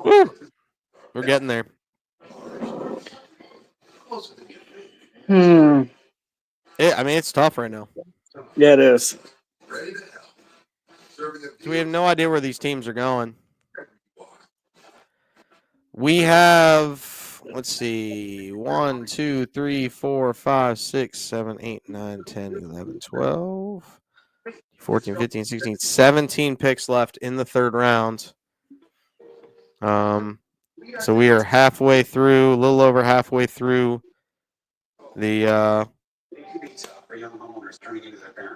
Woo. We're getting there. I mean, it's tough right now. Yeah, it is. So we have no idea where these teams are going. We have, let's see, 1, 2, 3, 4, 5, 6, 7, 8, 9, 10, 11, 12, 14, 15, 16, 17 picks left in the third round. So we are halfway through, a little over halfway through the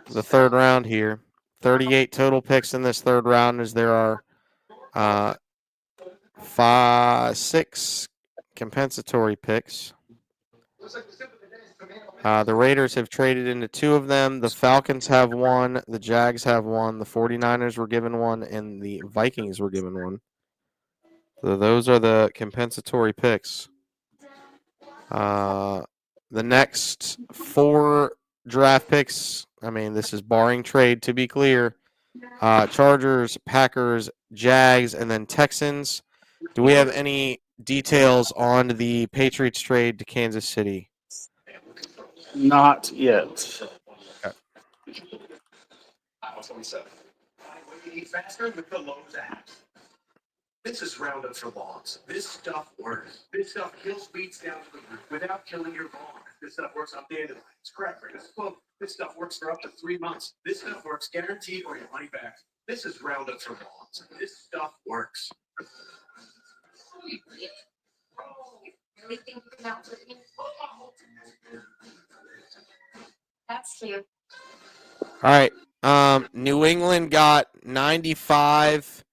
third round here. 38 total picks in this third round as there are 6 compensatory picks. The Raiders have traded into 2 of them. The Falcons have 1. The Jags have 1. The 49ers were given 1. And the Vikings were given 1. So those are the compensatory picks. The next 4 draft picks, I mean, this is barring trade to be clear. Chargers, Packers, Jags, and then Texans. Do we have any details on the Patriots trade to Kansas City? Not yet. Okay. This is Roundup for lawns. This stuff works. This stuff kills weeds down to the root without killing your lawn. This stuff works on dandelions, cranberries. Quote, this stuff works for up to 3 months. This stuff works guaranteed or your money back. This is Roundup for lawns. This stuff works. That's cute. All right. New England got 95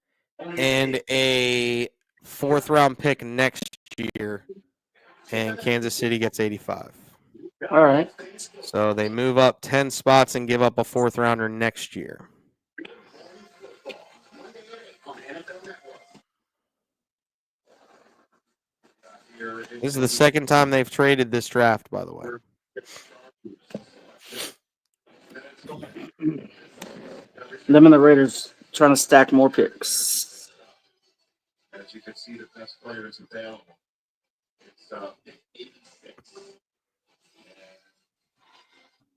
and a 4th round pick next year, and Kansas City gets 85. All right. So they move up 10 spots and give up a 4th rounder next year. This is the second time they've traded this draft, by the way. Them and the Raiders trying to stack more picks. As you can see, the best players available.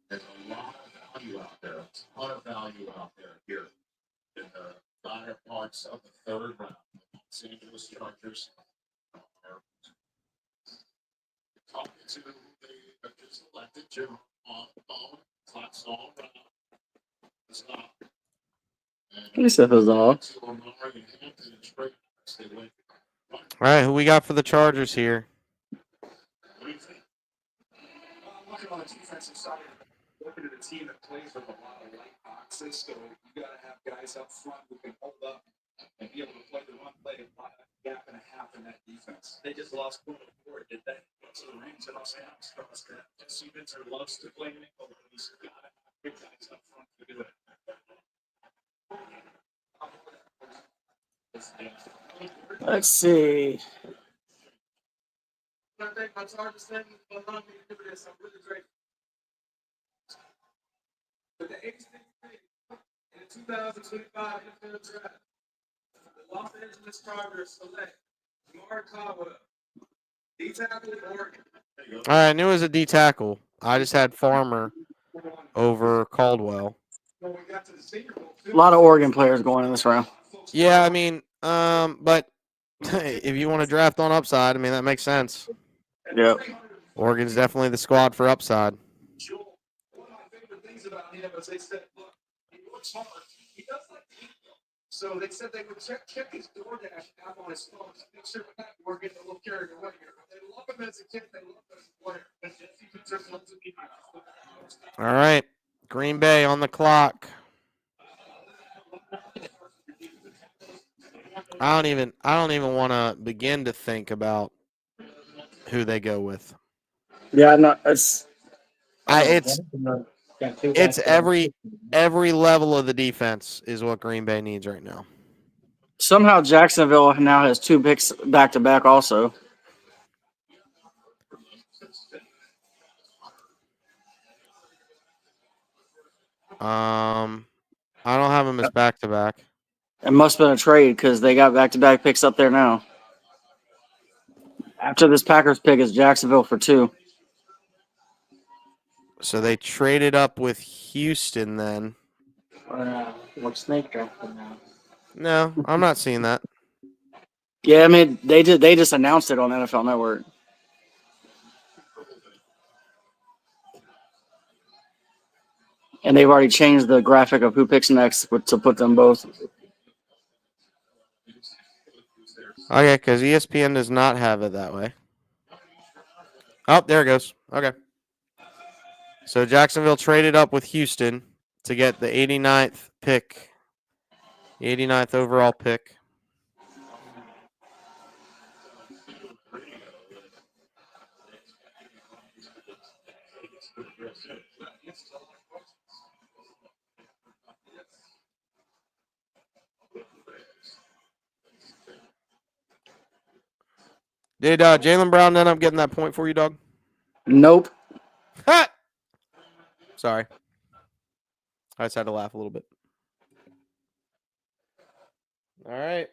There's a lot of value out there. A lot of value out there here in the latter parts of the third round. Los Angeles Chargers are talking to the just elected Jim on the phone. Clock's all around. Stop. He said it was all. All right, who we got for the Chargers here? Looking on the defensive side, looking at a team that plays with a lot of light boxes, so you got to have guys up front who can hold up and be able to play the run play and a gap and a half in that defense. They just lost Ford, did they? Let's see. But the 2025 NFL draft, the Los Angeles Chargers select Morikawa, D tackle, Oregon. All right, I knew it was a D tackle. I just had Farmer over Caldwell. A lot of Oregon players going in this round. Yeah, I mean, but if you want to draft on upside, I mean that makes sense. Yep. Oregon's definitely the squad for upside. One of my favorite things about him is they said, look, he works hard. He does like to eat. So they said they would check his DoorDash app on his phone to make sure we're not getting a little carried away here. They love him as a kid. They love him as a player. But he deserves lots of people. All right, Green Bay on the clock. I don't even want to begin to think about who they go with. Yeah, no, it's It's every level of the defense is what Green Bay needs right now. somehow Jacksonville now has 2 picks back to back also. I don't have them as back to back. It must have been a trade because they got back to back picks up there now. After this Packers pick is Jacksonville for 2. So they traded up with Houston then. What's snake drafting now? No, I'm not seeing that. Yeah, I mean they just announced it on NFL Network. And they've already changed the graphic of who picks next to put them both. Okay, because ESPN does not have it that way. Oh, there it goes. Okay. So Jacksonville traded up with Houston to get the 89th pick, the 89th overall pick. Did Jalen Brown end up getting that point for you, dog? Nope. Ha! Sorry. I just had to laugh a little bit. All right.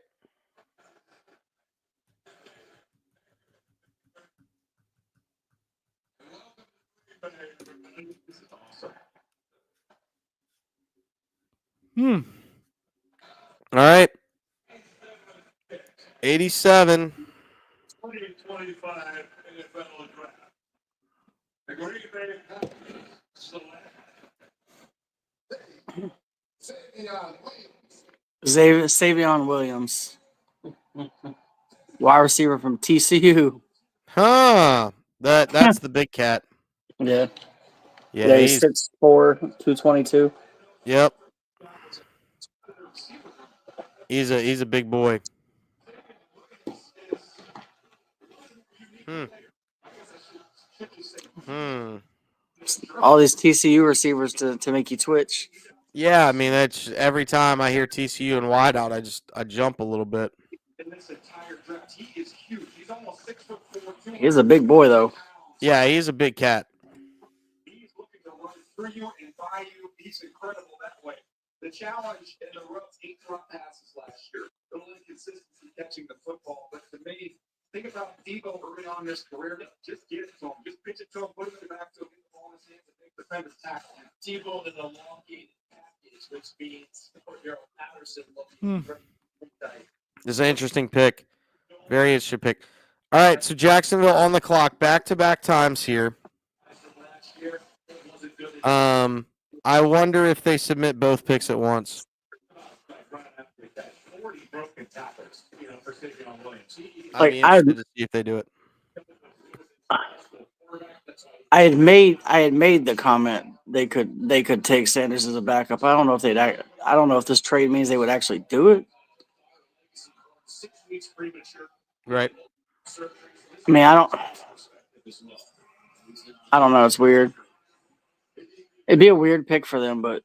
All right. 87. 2025 NFL draft. The Green Bay Packers select Savion Williams, wide receiver from TCU. Huh. That's the big cat. Yeah. Yeah, He's 6'4", 222. Yep. He's a big boy. All these TCU receivers to make you twitch. Yeah, I mean that's every time I hear TCU and wideout, I jump a little bit. in this entire draft. He is huge. He's almost 6'4". He's a big boy though. Yeah, he's a big cat. He's looking to run through you and by you. He's incredible that way. The challenge in the ropes, 8 drop passes last year. The only consistency catching the football. But to me, think about Debo early on in his career. Just get it to him. Just pitch it to him, put it in the back to him, get the ball in his hands, and make the defenders tackle him. Debo is a elongated package, which means Cordero Patterson looking tight. This is an interesting pick. Very interesting pick. All right, so Jacksonville on the clock, back-to-back times here. I wonder if they submit both picks at once. I'd be interested to see if they do it. I had made the comment they could take Sanders as a backup. I don't know if this trade means they would actually do it. 6 weeks premature. Right. I mean, I don't know. It's weird. It'd be a weird pick for them, but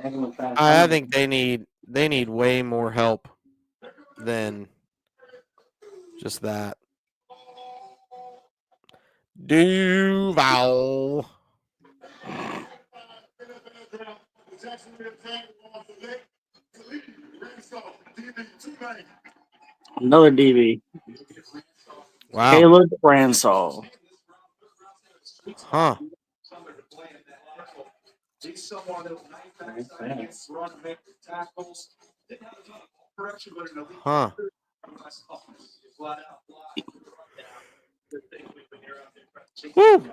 I think they need way more help than just that. Duval. another DB. Wow. Caleb Bransall. Huh. Huh. Woo.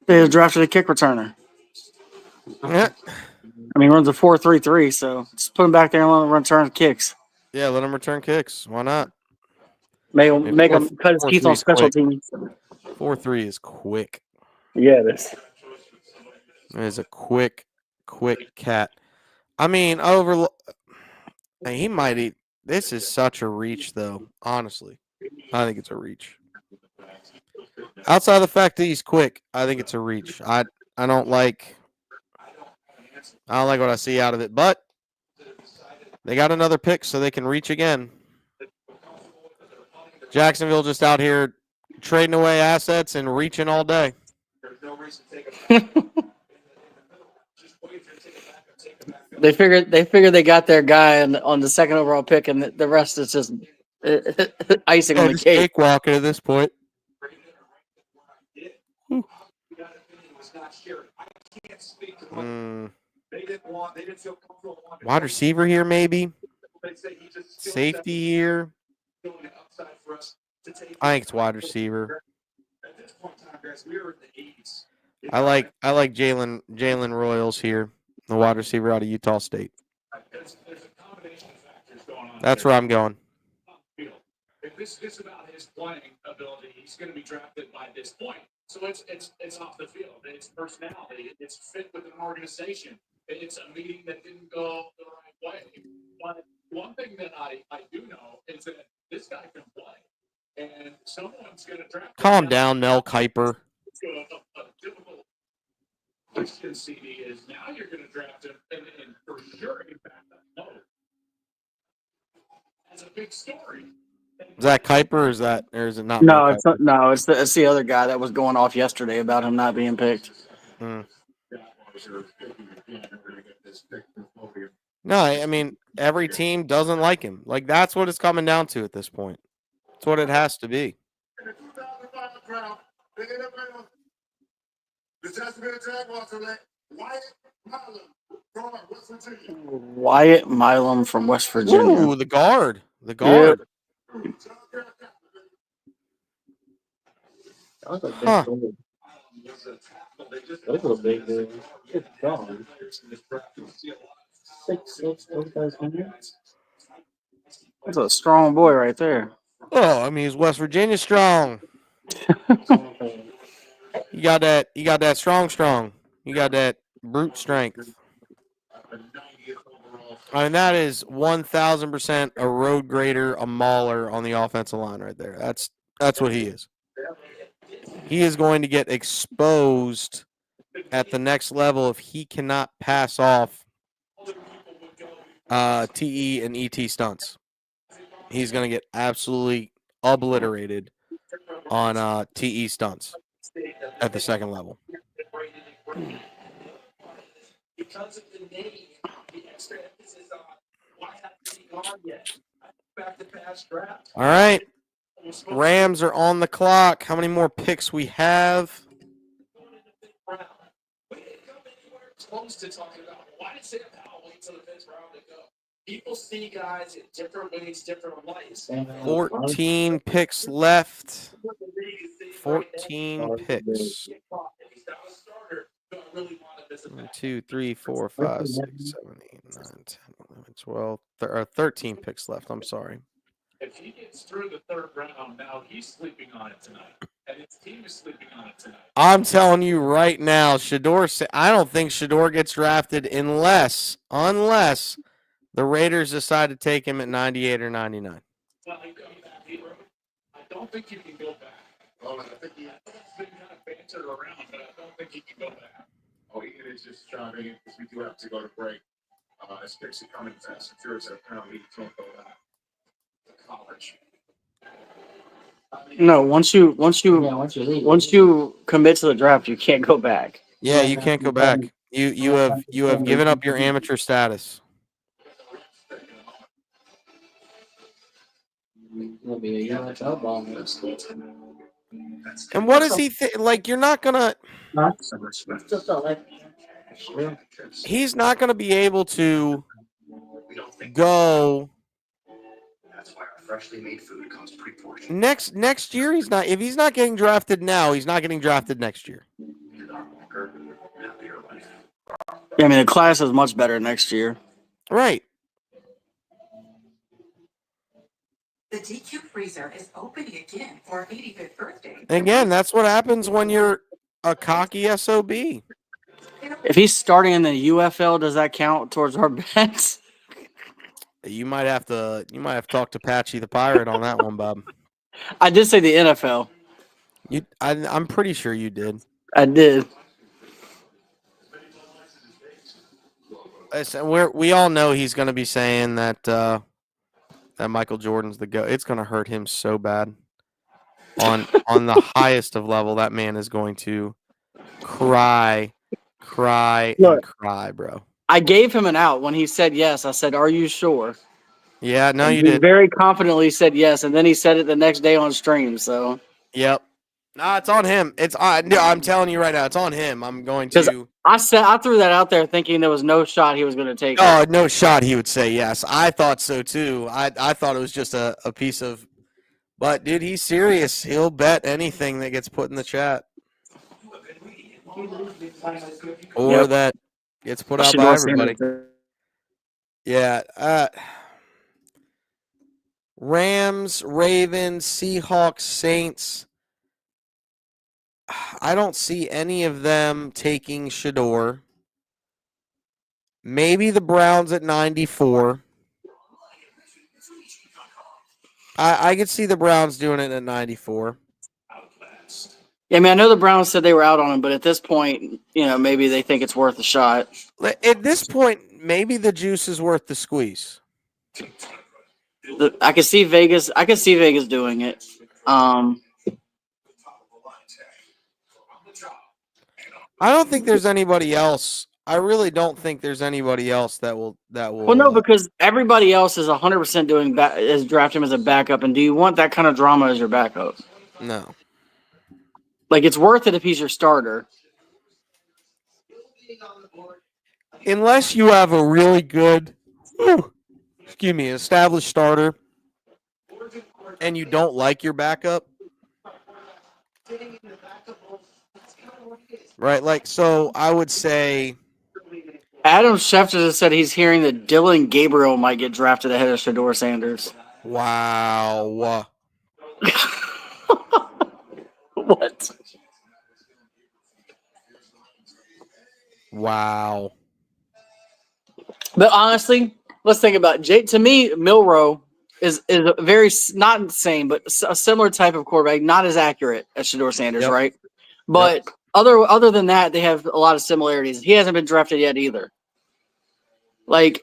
They drafted a kick returner. Yeah. I mean, runs a 4.33, so just put him back there and let him return kicks. Yeah, let him return kicks. Why not? Make I mean, him cut his teeth 4.3 on is special quick. teams. 4.3 is quick. Yeah, it is. It is a quick cat. I mean, he might eat. This is such a reach, though. Honestly, I think it's a reach. Outside of the fact that he's quick, I think it's a reach. I don't like what I see out of it, but they got another pick, so they can reach again. Jacksonville just out here trading away assets and reaching all day. They figured they got their guy on the second overall pick, and the rest is just icing on the Just cake. cakewalking at this point. Wide receiver here, maybe. Safety here. I think it's wide receiver. I like Jalen Royals here, the wide receiver out of Utah State. That's where I'm going. If this is about his playing ability, he's going to be drafted by this point. So it's off the field. It's personality. It's fit with an organization. It's a meeting that didn't go the right way. But one thing that I do know is that this guy can play, and someone's going to draft him. Calm down, Mel Kiper. A difficult question, CD, is now you're going to draft him, and for sure, in fact, no. That's a big story. Is that Kiper or is it not? No, it's not, no, it's the other guy that was going off yesterday about him not being picked. No, I mean every team doesn't like him. Like that's what it's coming down to at this point. That's what it has to be. Wyatt Milam from West Virginia. Ooh, the guard. The guard. Huh. That's a strong boy right there. Oh, I mean he's West Virginia strong. You got that strong. You got that brute strength. I mean, that is 1,000% a road grader, a mauler on the offensive line right there. That's what he is. He is going to get exposed at the next level if he cannot pass off TE and ET stunts. He's going to get absolutely obliterated on TE stunts at the second level. Because of the name, the extra emphasis on why hasn't he gone yet? Back to past draft. All right. Rams are on the clock. How many more picks we have? We didn't come anywhere close to talking about why did Sam Howell wait till the fifth round to go? People see guys in different ways, different lights. 14 picks left. 14 picks. 1, 2, 3, 4, 5, 6, 7, 8, 9, 10, 11, 12, 13 picks left. I'm sorry. If he gets through the third round, now he's sleeping on it tonight. And his team is sleeping on it tonight. I'm telling you right now, I don't think Shador gets drafted unless the Raiders decide to take him at 98 or 99. Well, I don't think you can go back. Well, I think he's been kind of bantered around, but I don't think he can go back. Oh, it is just chiming in because we do have to go to break. As Pixie coming fast and furious, apparently he can't go back to college. No, once you commit to the draft, you can't go back. Yeah, you can't go back. You have given up your amateur status. And what does he think? Like, you're not gonna. He's not gonna be able to go That's why our freshly made food comes pre-portioned. next year. He's not. If he's not getting drafted now, he's not getting drafted next year. Yeah, I mean, the class is much better next year. Right. The DQ freezer is opening again for our 85th birthday. Again, that's what happens when you're a cocky SOB. If he's starting in the UFL, does that count towards our bets? You might have to talk to Patchy the Pirate on that one, Bob. I did say the NFL. I'm pretty sure you did. I did. Listen, we all know he's going to be saying that that Michael Jordan's the GOAT. It's going to hurt him so bad. On the highest of level, that man is going to cry, Look. cry, bro. I gave him an out when he said yes. I said, "Are you sure?" Yeah, no, And you he did. very confidently said yes, and then he said it the next day on stream. So, Yep. Nah, it's on him. I'm telling you right now, it's on him. I'm going to. I threw that out there thinking there was no shot he was going to take it. Oh, no shot. He would say yes. I thought so too. I thought it was just a piece of. But dude, he's serious. He'll bet anything that gets put in the chat, or that gets put out by everybody. Yeah. Rams, Ravens, Seahawks, Saints. I don't see any of them taking Shador. Maybe the Browns at 94. I could see the Browns doing it at 94. Yeah, I mean, I know the Browns said they were out on him, but at this point, maybe they think it's worth a shot. At this point, maybe the juice is worth the squeeze. I could see Vegas. I could see Vegas doing it. I don't think there's anybody else. I really don't think there's anybody else that will. Well, no, because everybody else is 100% doing is draft him as a backup. And do you want that kind of drama as your backup? No. Like, it's worth it if he's your starter. Unless you have a really good, established starter, and you don't like your backup. Right, like, so I would say Adam Schefter has said he's hearing that Dylan Gabriel might get drafted ahead of Shador Sanders. Wow. What? Wow. But honestly, let's think about it. To me, Milroe is a very, not insane, but a similar type of quarterback, not as accurate as Shador Sanders, Yep. right? But other than that, they have a lot of similarities. He hasn't been drafted yet either. Like,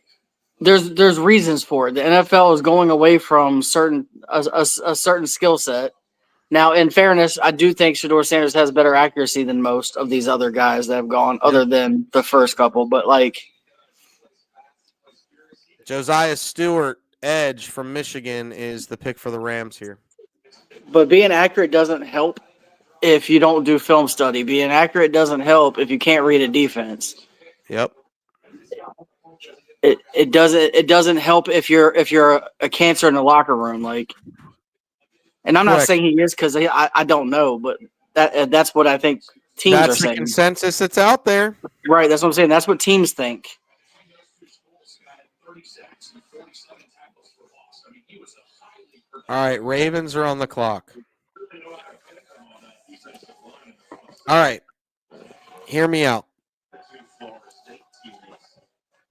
there's reasons for it. The NFL is going away from a certain skill set. Now, in fairness, I do think Shador Sanders has better accuracy than most of these other guys that have gone, other than the first couple. But like, Josiah Stewart, edge from Michigan, is the pick for the Rams here. but being accurate doesn't help if you don't do film study. Being accurate doesn't help if you can't read a defense. Yep. It doesn't help if you're a cancer in the locker room. Like, and I'm not Correct. saying he is, because I don't know, but that's what I think teams That's are the saying. consensus that's out there. Right, that's what I'm saying. That's what teams think. All right, Ravens are on the clock. All right, hear me out.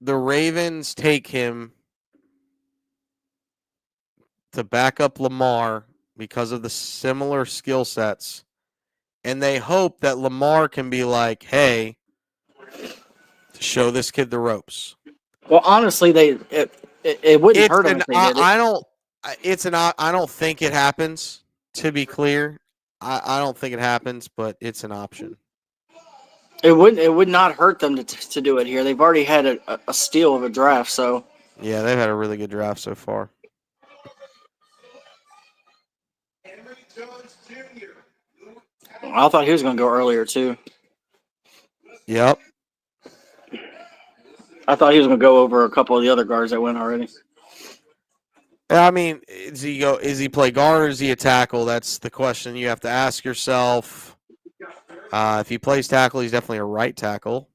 The Ravens take him to back up Lamar because of the similar skill sets. And they hope that Lamar can be like, hey, show this kid the ropes. Well, honestly, it wouldn't hurt them if they did it. I don't think it happens, to be clear. I don't think it happens, but it's an option. It would not hurt them to do it here. They've already had a steal of a draft, so Yeah, they've had a really good draft so far. Henry Jones Jr. I thought he was going to go earlier too. Yep. I thought he was going to go over a couple of the other guards that went already. I mean, is he play guard or is he a tackle? That's the question you have to ask yourself. If he plays tackle, he's definitely a right tackle.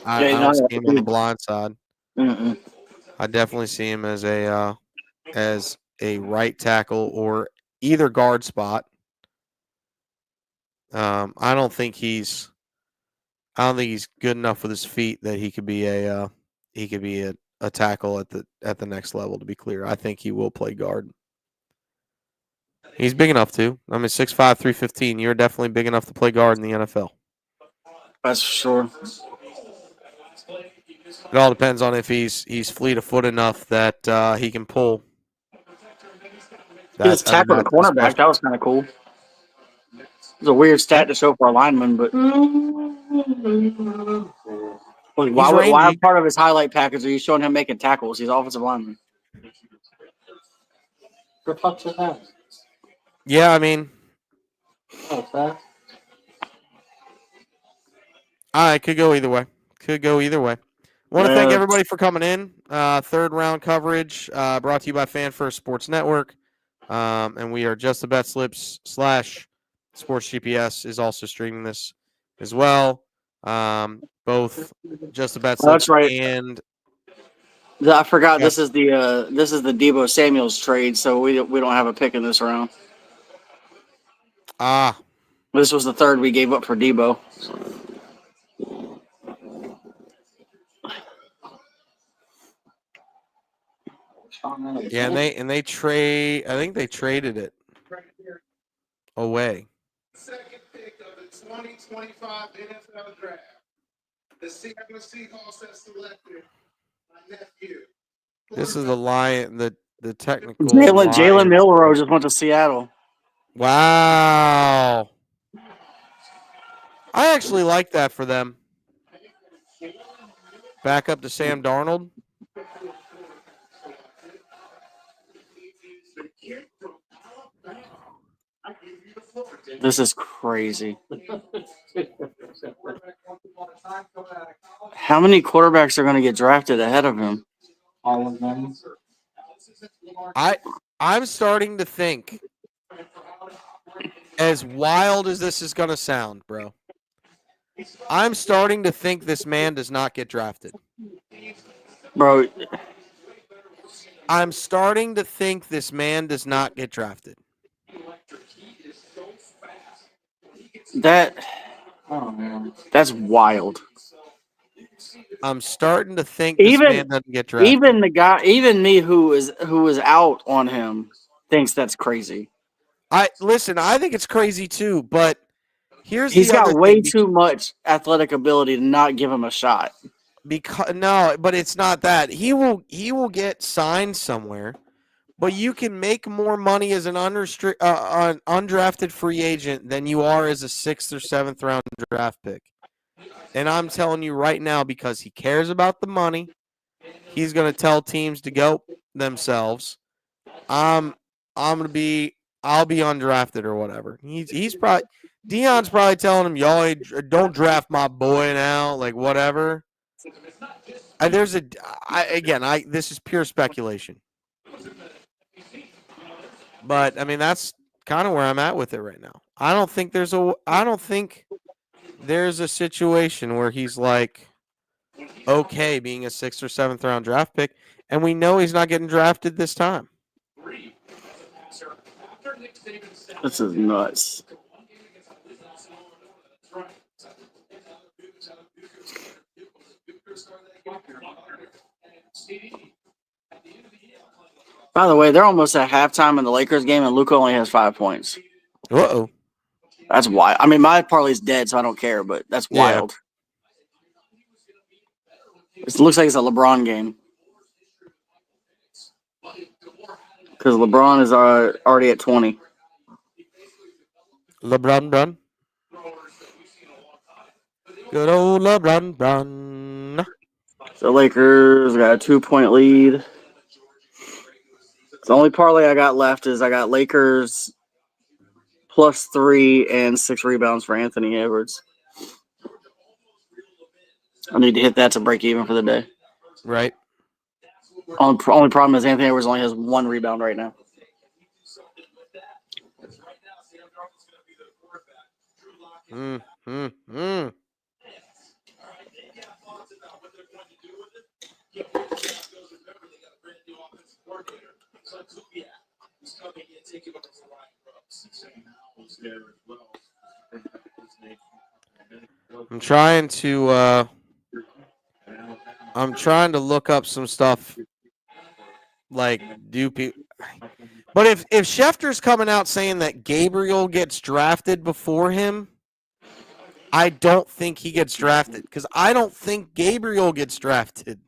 I don't see him on the blind side. Mm-mm. I definitely see him as a right tackle or either guard spot. I don't think he's good enough with his feet that he could be a tackle at the next level. To be clear, I think he will play guard. He's big enough to. I mean, 6'5", 315. You're definitely big enough to play guard in the NFL. That's for sure. It all depends on if he's fleet of foot enough that he can pull. He just tackled the cornerback. That was kind of cool. It's a weird stat to show for a lineman, but why part of his highlight package are you showing him making tackles? He's offensive lineman. The fuck's with that? Yeah, I mean, it could go either way. Want to thank everybody for coming in. Third round coverage brought to you by Fan First Sports Network. And we are Just the Betslips / Sports GPS is also streaming this as well. Both Just the Betslips That's right. and I forgot this is the Deebo Samuels trade, so we don't have a pick in this round. This was the third we gave up for Deebo. Yeah, and they trade. I think they traded it away. Second pick of the 2025 NFL Draft. The Seattle Seahawks have selected my nephew. This is the technical Jalen Milroe just went to Seattle. Wow. I actually like that for them. Back up to Sam Darnold. This is crazy. How many quarterbacks are going to get drafted ahead of him? All of them. I'm starting to think, as wild as this is going to sound, bro, I'm starting to think this man does not get drafted. Bro, I'm starting to think this man does not get drafted. That's wild. I'm starting to think this man doesn't get drafted. Even me who is out on him thinks that's crazy. I think it's crazy too, but he's got way too much athletic ability to not give him a shot. But it's not that. He will get signed somewhere, but you can make more money as an undrafted free agent than you are as a 6th or 7th round draft pick. And I'm telling you right now, because he cares about the money, he's going to tell teams to go themselves. I'll be undrafted or whatever. He's probably Deion's probably telling him, y'all don't draft my boy now, like whatever. This is pure speculation. But I mean, that's kind of where I'm at with it right now. I don't think there's a situation where he's like okay being a 6th or 7th round draft pick, and we know he's not getting drafted this time. This is nuts. By the way, they're almost at halftime in the Lakers game, and Luka only has 5 points. Uh-oh. That's wild. I mean, my parlay's dead, so I don't care, but that's Yeah. wild. It looks like it's a LeBron game. Because LeBron is already at 20. LeBron Brun. Good old LeBron Brun. So Lakers got a 2-point lead. The only parlay I got left is I got Lakers +3 and 6 rebounds for Anthony Edwards. I need to hit that to break even for the day. Right. Only problem is Anthony Edwards only has 1 rebound right now. I'm trying to look up some stuff like but if Schefter's coming out saying that Gabriel gets drafted before him, I don't think he gets drafted because I don't think Gabriel gets drafted.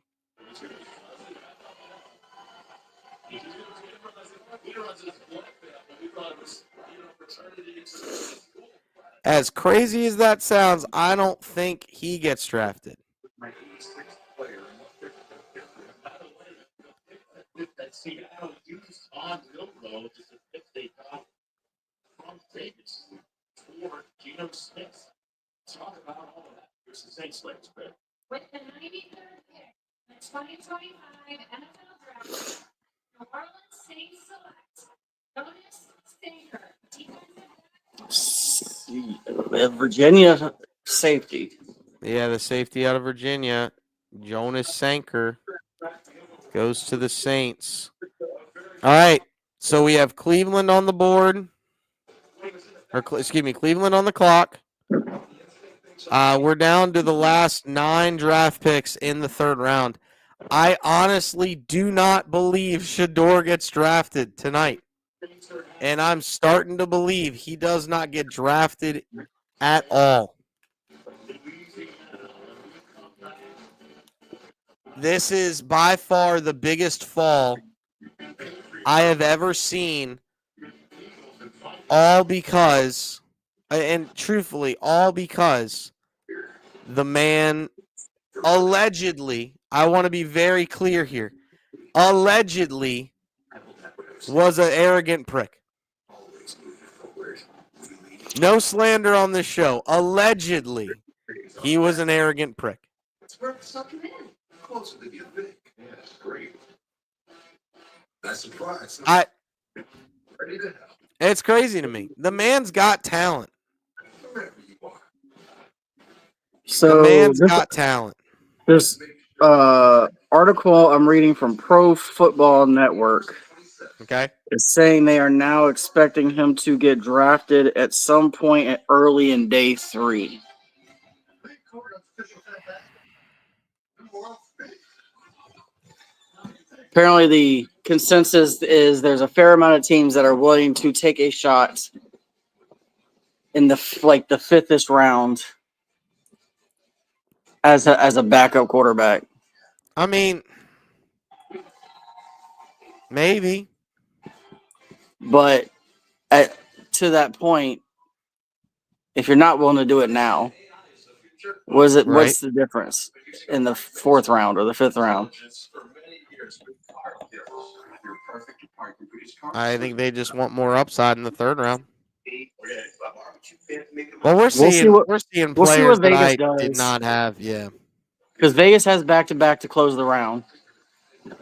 As crazy as that sounds, I don't think he gets drafted. With the 93rd pick, the 2025 NFL Draft, New Orleans Saints select Jonas Stinker, defensive Virginia safety. Yeah, the safety out of Virginia, Jonas Sanker, goes to the Saints. All right, so we have Cleveland on the board. Cleveland on the clock. We're down to the last 9 draft picks in the 3rd round. I honestly do not believe Shador gets drafted tonight. And I'm starting to believe he does not get drafted at all. This is by far the biggest fall I have ever seen. All because, and truthfully, all because the man allegedly, I want to be very clear here, allegedly was an arrogant prick. No slander on this show. Allegedly, he was an arrogant prick. It's crazy to me. The man's got talent. So the man's got talent. This article I'm reading from Pro Football Network Okay. is saying they are now expecting him to get drafted at some point early in day 3. Apparently, the consensus is there's a fair amount of teams that are willing to take a shot in the 5th round as a backup quarterback. I mean, maybe. But to that point, if you're not willing to do it now, what's the difference in the 4th round or the 5th round? I think they just want more upside in the 3rd round. Well, we're seeing players that I did not have. Yeah, because Vegas has back-to-back to close the round.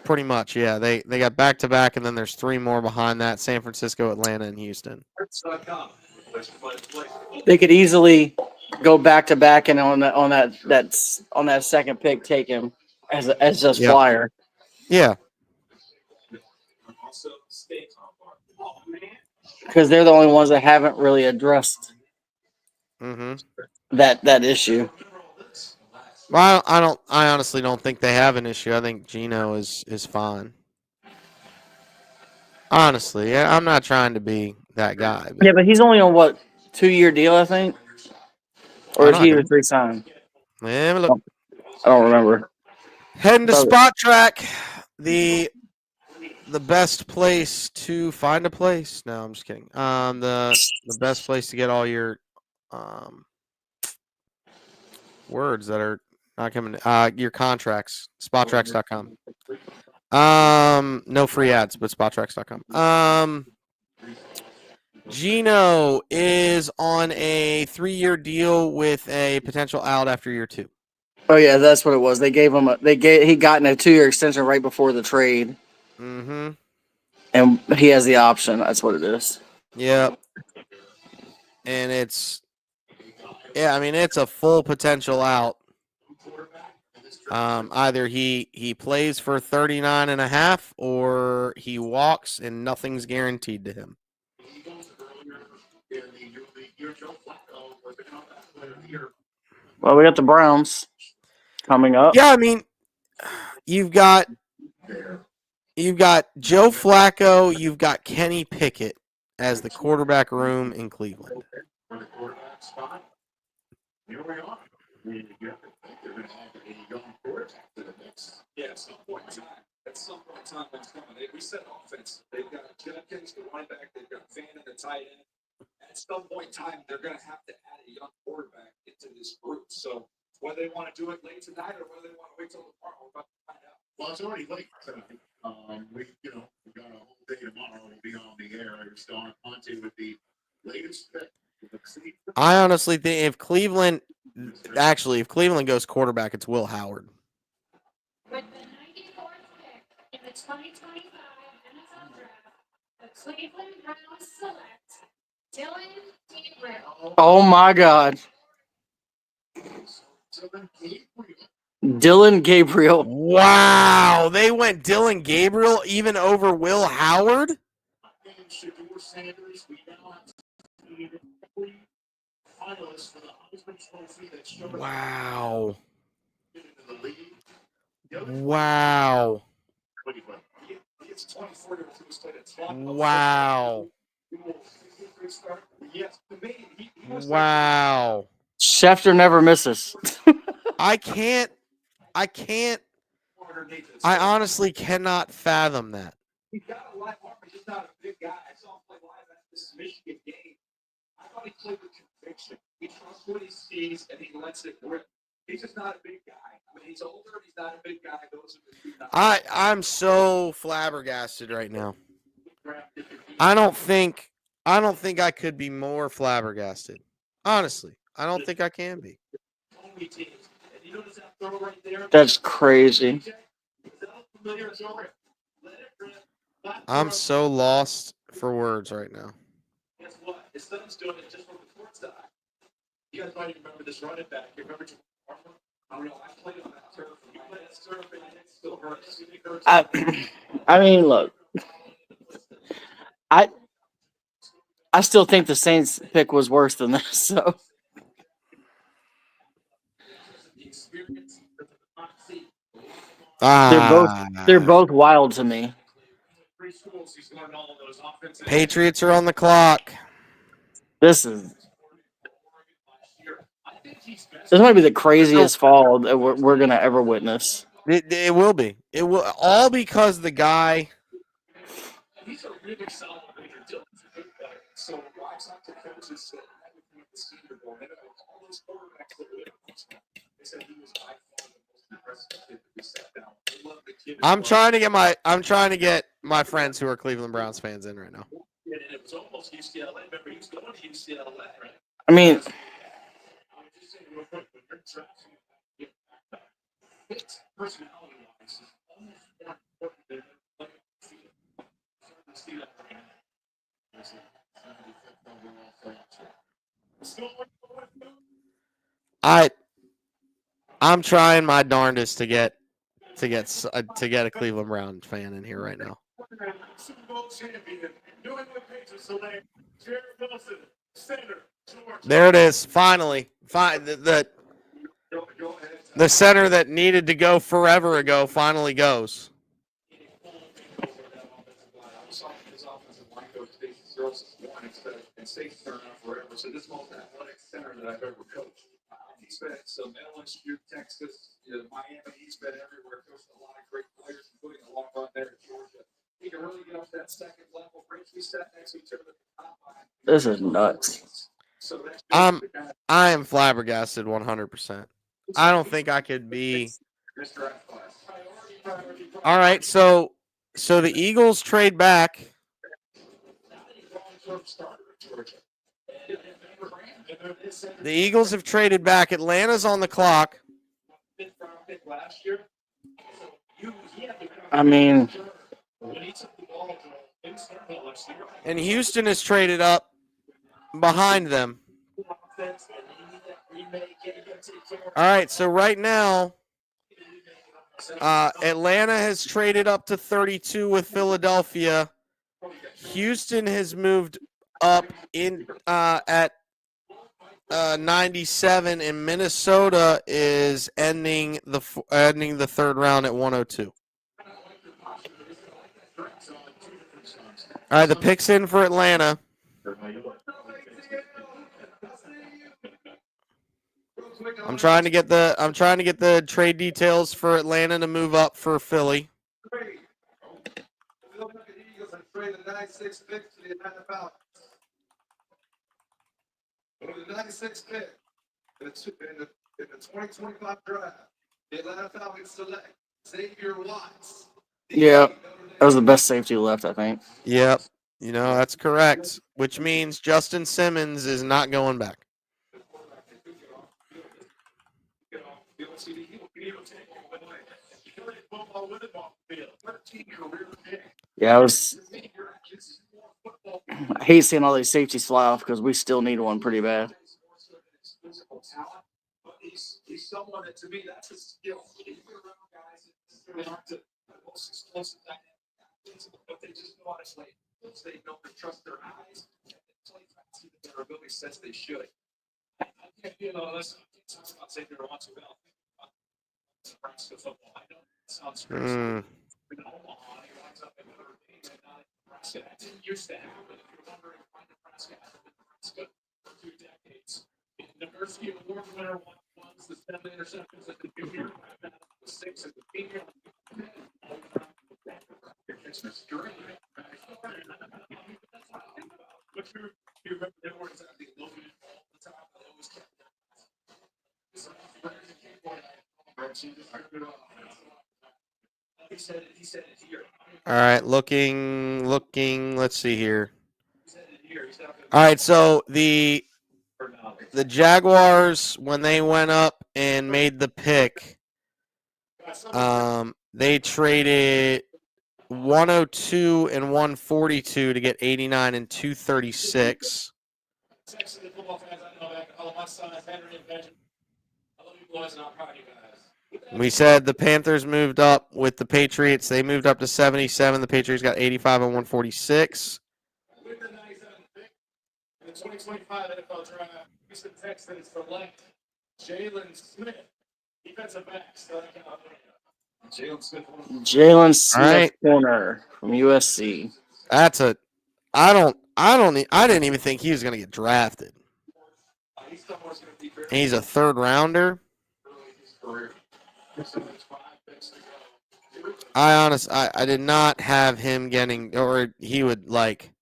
Pretty much, yeah. They got back-to-back, and then there's 3 more behind that: San Francisco, Atlanta, and Houston. They could easily go back-to-back, and on that second pick, take him as just flyer. Yeah. Because they're the only ones that haven't really addressed that issue. Well, I honestly don't think they have an issue. I think Geno is fine. Honestly, yeah, I'm not trying to be that guy. But Yeah, but he's only on what 2-year deal, I think, or I is know. I he can, a 3-sign? yeah, look, I don't remember. heading to Thought- Spot Track, the best place to find a place. No, I'm just kidding. The best place to get all your words that are not coming. Your contracts. Spottracks.com. No free ads, but spottracks.com. Gino is on a 3-year deal with a potential out after year 2. Oh yeah, that's what it was. They gave him he got in a 2-year extension right before the trade, Mm-hmm. and he has the option. That's what it is. Yep. And it's a full potential out. Either he plays for 39 and a half or he walks and nothing's guaranteed to him. Well, we got the Browns coming up. Yeah, I mean, you've got Joe Flacco, you've got Kenny Pickett as the quarterback room in Cleveland. Yeah, at some point in time, that's coming. We said offense. They've got Jenkins, the running back. They've got Fan and the tight end. And at some point in time, they're going to have to add a young quarterback into this group. So whether they want to do it late tonight or whether they want to wait till tomorrow, we're about to find out. Well, it's already late tonight. We got a whole day tomorrow. We'll be on the air. You're still on Monte with the latest pick. I honestly think if Cleveland goes quarterback, it's Will Howard. With the 94th pick in the 2025 NFL Draft, the Cleveland Browns select Dylan Gabriel. Oh my God, Dylan Gabriel. Wow, they went Dylan Gabriel even over Will Howard? Wow. Wow. Wow. Wow. Schefter never misses. I honestly cannot fathom that. He's got a live arm, but he's not a big guy. I saw him play live at this Michigan game. I thought he played with conviction. He trusts what he sees and he lets it rip. He's just not a big guy. I mean, he's older. He's not a big guy. Those are the I'm so flabbergasted right now. I don't think I could be more flabbergasted. Honestly, I don't think I can be. That's crazy. I'm so lost for words right now. Guess what? His son's doing it just from the court side. You guys might even remember this running back. You remember I don't know. I played on that turf. You played that turf and it still hurts. It hurts. I mean, look, I still think the Saints pick was worse than this. So they're both wild to me. Patriots are on the clock. This might be the craziest fall that we're gonna ever witness. It will be. It will all because the guy. He's a really solid leader. So why it's not the coaches said everything at the Senior Bowl. They all those quarterbacks that were they said he was by far the most impressive kid that we sat down. They love the kid. I'm trying to get my friends who are Cleveland Browns fans in right now. And it was almost UCLA. Remember, he was going to UCLA, right? I mean, personality-wise, is almost more important than like see that right now. I'm trying my darndest to get a Cleveland Brown fan in here right now. Super Bowl champion, New England Patriots select Jared Wilson, center, Georgia. There it is. Finally, the center that needed to go forever ago finally goes. offensive line coach Stacy Searles is one and Stacy's been around forever. So this most athletic center that I've ever coached. He spent some LSU, Texas, Miami. He spent everywhere. Coached a lot of great players, including a long run there at Georgia. He can really get up that second level. We sat next to each other at the top line. This is nuts. So that's I am flabbergasted 100%. I don't think I could be. Mr. All right, so the Eagles trade back. The Eagles have traded back. Atlanta's on the clock. I mean, And Houston has traded up behind them. All right, so right now, Atlanta has traded up to 32 with Philadelphia. Houston has moved up in at 97, and Minnesota is ending the third round at 102. All right, the pick's in for Atlanta. I'm trying to get the trade details for Atlanta to move up for Philly. The Eagles have traded the 96 pick to the Atlanta Falcons. With the 96 pick in the 2025 draft, the Atlanta Falcons select Xavier Watts. yeah, that was the best safety left, I think. Yep, that's correct. Which means Justin Simmons is not going back. Yeah, I hate seeing all these safeties fly off because we still need one pretty bad. But he's someone that, to me, that's a skill. He's been around guys that aren't the most explosive dynamic, but they just know how to play. They know to trust their eyes and play faster than their ability says they should. Listen, talk about Xavier Watts about Nebraska football. I know it sounds crazy. In Omaha, he winds up in Notre Dame and not in Nebraska. That didn't used to happen. If you're wondering why Nebraska hasn't been Nebraska for 2 decades. University Award winner wants the 7 interceptions at the junior, 6 at the senior. But you remember they weren't exactly loaded all the time. They always kept He said it here. All right, looking. Let's see here. All right, so the Jaguars, when they went up and made the pick, they traded 102 and 142 to get 89 and 236. We said the Panthers moved up with the Patriots. They moved up to 77. The Patriots got 85 and 146. With the 97th pick in the 2025 NFL Draft, Houston Texans select Jalen Smith, defensive back. Jalen Smith. Jalen Smith, right. corner from USC. That's a. I didn't even think he was going to get drafted. And he's a third rounder. I did not have him getting, or he would like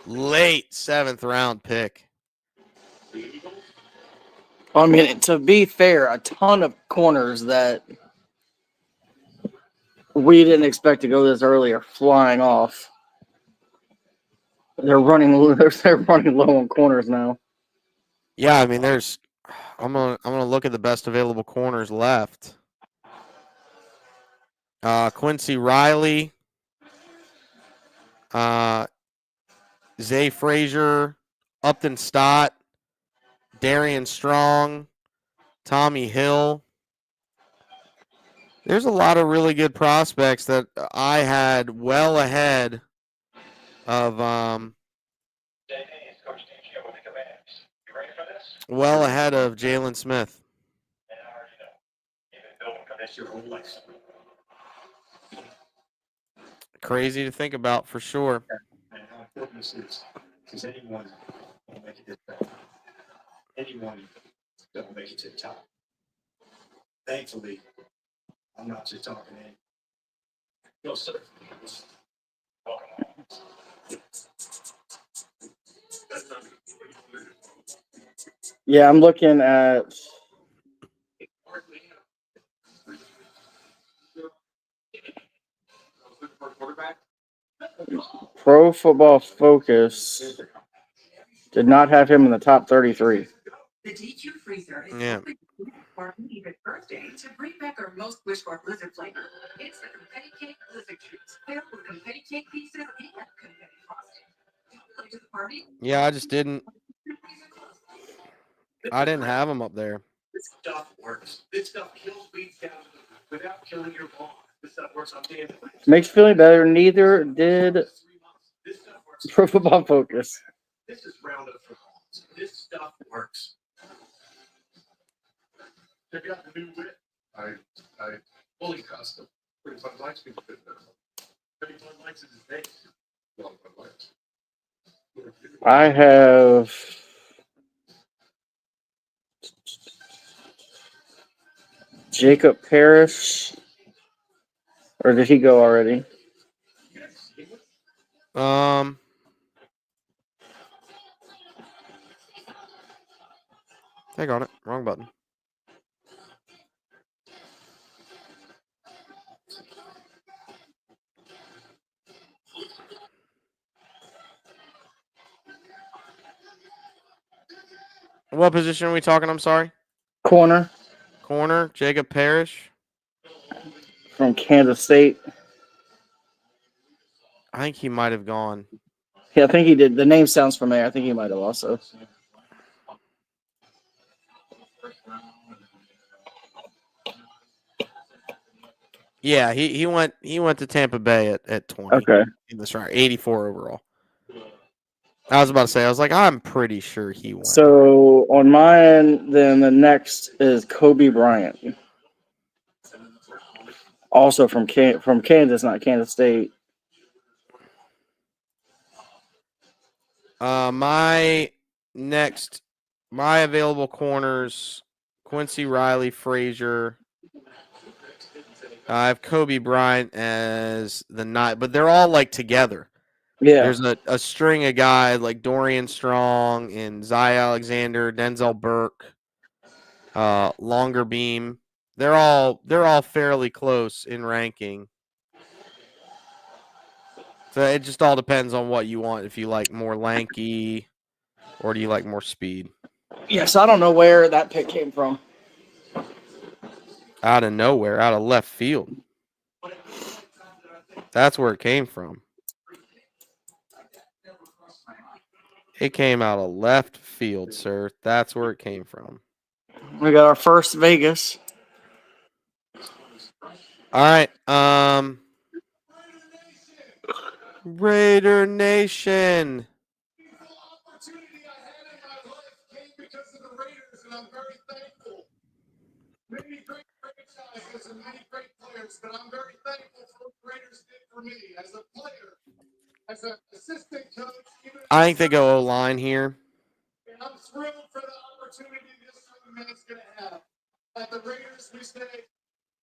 late 7th round pick. I mean, to be fair, a ton of corners that we didn't expect to go this early are flying off. They're running low on corners now. Yeah, I mean, I'm gonna look at the best available corners left. Quincy Riley, Zay Frazier, Upton Stott, Darian Strong, Tommy Hill. There's a lot of really good prospects that I had well ahead of Jalen Smith. Crazy to think about for sure. This is because anyone will make it better. Anyone will make it to the top. Thankfully, I'm not just talking in. No, sir. Yeah, I'm looking at Pro Football Focus. Did not have him in the top 33. The DQ freezer is Yeah. open for an even birthday to bring back our most wished for blizzard flavor. It's the confetti cake blizzard treats filled with confetti cake pieces and confetti frosting. Late to the party? Yeah, I just didn't. I didn't have him up there. This stuff works. This stuff kills weeds down without killing your lawn. This stuff works on daily. Makes you feeling better. Neither did This stuff works. Pro Football Focus. This is Roundup for lawns. This stuff works. Check out the new whip. I fully custom. Pretty fun lights people fit there. Pretty fun lights is his base. Well, fun lights. I have Jacob Parrish. Or did he go already? Hang on it. Wrong button. What position are we talking? I'm sorry. Corner Corner, Jacob Parrish. from Kansas State. I think he might have gone. Yeah, I think he did. The name sounds familiar. I think he might have also. Yeah, he went to Tampa Bay at 20. Okay. That's right, 84 overall. I was about to say, I was like, I'm pretty sure he went. So on mine, then the next is Kobe Bryant. Also from Kansas, not Kansas State. My available corners, Quincy Riley, Frazier. I have Kobe Bryant as the 9, but they're all like together. Yeah. There's a string of guys like Dorian Strong and Zy Alexander, Denzel Burke, Longer Beam. They're all fairly close in ranking. So it just all depends on what you want. If you like more lanky, or do you like more speed? Yes, I don't know where that pick came from. Out of nowhere, out of left field. That's where it came from. It came out of left field, sir. That's where it came from. We got our first Vegas. All right. Raider Nation. Opportunity I had in my life came because of the Raiders, and I'm very thankful. Many great franchises and many great players, but I'm very thankful for what the Raiders did for me as a player, as an assistant coach. I think they go O-line here. And I'm thrilled for the opportunity this young man's going to have. At the Raiders, we say,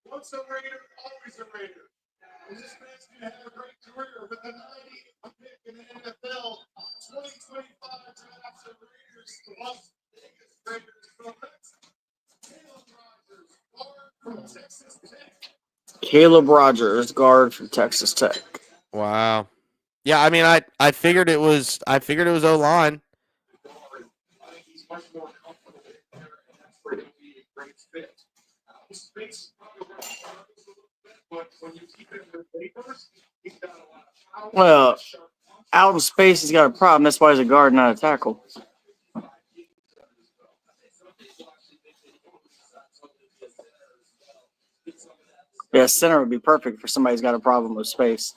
once a Raider, always a Raider. And this man's going to have a great career with the 90th pick in the NFL 2025 draft. The Raiders, the Las Vegas Raiders. So that's Caleb Rogers, guard from Texas Tech. Caleb Rogers, guard from Texas Tech. Wow. Yeah, I mean, I figured it was O-line. I think he's much more comfortable there, and that's where he'll be a great fit. His space probably runs a little bit, but when you keep it with papers, he's got a lot of power. Well, out of space, he's got a problem. That's why he's a guard, not a tackle. Yeah, center would be perfect for somebody who's got a problem with space.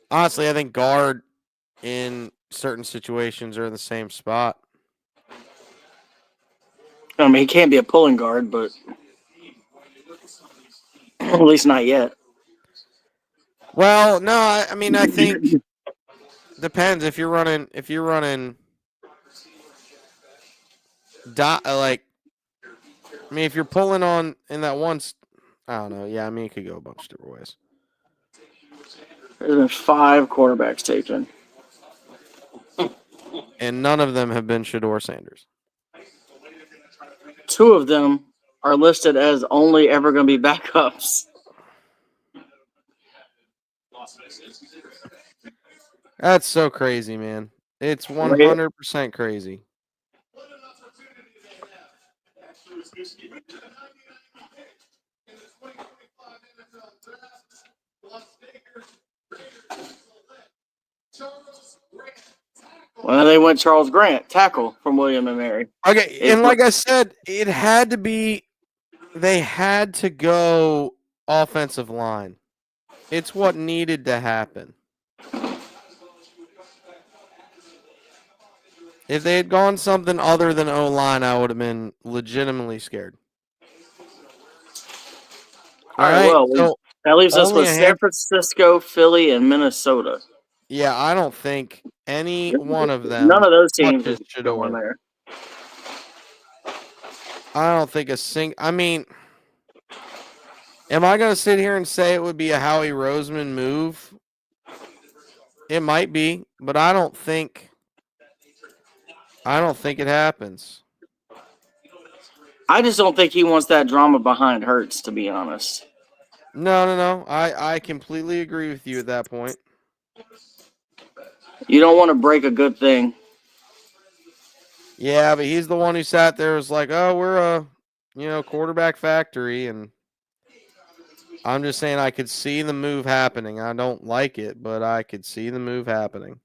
Honestly, I think guard in certain situations are in the same spot. I mean, he can't be a pulling guard, but at least not yet. Well, no, I mean I think depends if you're running like I mean if you're pulling on in that I don't know. Yeah, I mean it could go a bunch of different ways. There's been 5 quarterbacks taken. And none of them have been Shador Sanders. 2 of them are listed as only ever going to be backups. That's so crazy, man. It's 100% crazy. Well, they went Charles Grant, tackle from William and Mary. Okay, and like I said, it had to be. They had to go offensive line. It's what needed to happen. If they had gone something other than O-line, I would have been legitimately scared. All right, well, so that leaves us only with San Francisco, Philly, and Minnesota. Yeah, I don't think any one of them. None of those teams touches are going Shador. there. I don't think I mean, am I going to sit here and say it would be a Howie Roseman move? It might be, but I don't think it happens. I just don't think he wants that drama behind Hurts, to be honest. No. I completely agree with you at that point. You don't want to break a good thing. Yeah, but he's the one who sat there was like, "Oh, we're a, quarterback factory," and I'm just saying I could see the move happening. I don't like it, but I could see the move happening.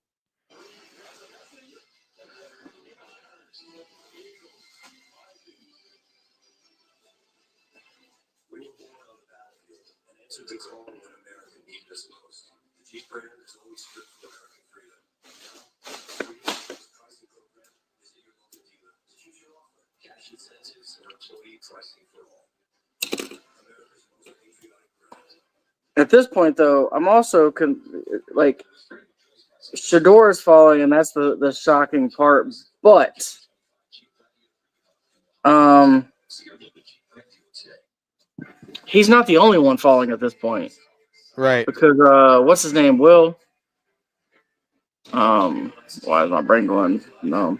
At this point, though, I'm also like Shador is falling, and that's the shocking part. But he's not the only one falling at this point, Right? because what's his name? Will. Why is my brain going? No.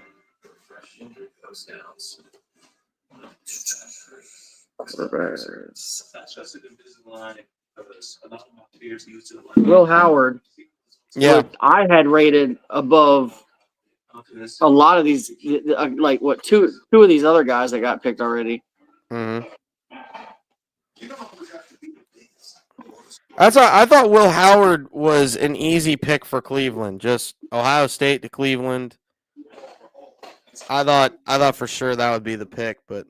Will Howard. Yeah. I had rated above a lot of these, like what two of these other guys that got picked already. Mm-hmm. I thought Will Howard was an easy pick for Cleveland. Just Ohio State to Cleveland. I thought for sure that would be the pick, but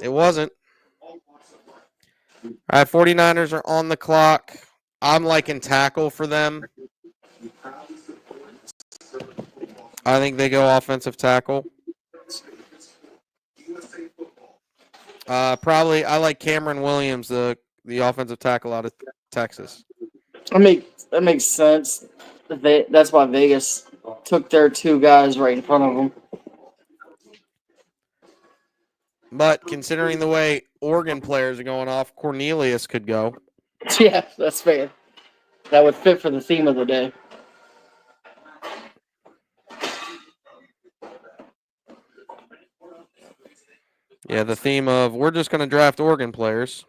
it wasn't. All right, 49ers are on the clock. I'm liking tackle for them. I think they go offensive tackle. Probably I like Cameron Williams, the offensive tackle out of Texas. That makes sense. That's why Vegas took their 2 guys right in front of them. But considering the way Oregon players are going off, Cornelius could go. Yeah, that's fair. That would fit for the theme of the day. Yeah, the theme of we're just going to draft Oregon players.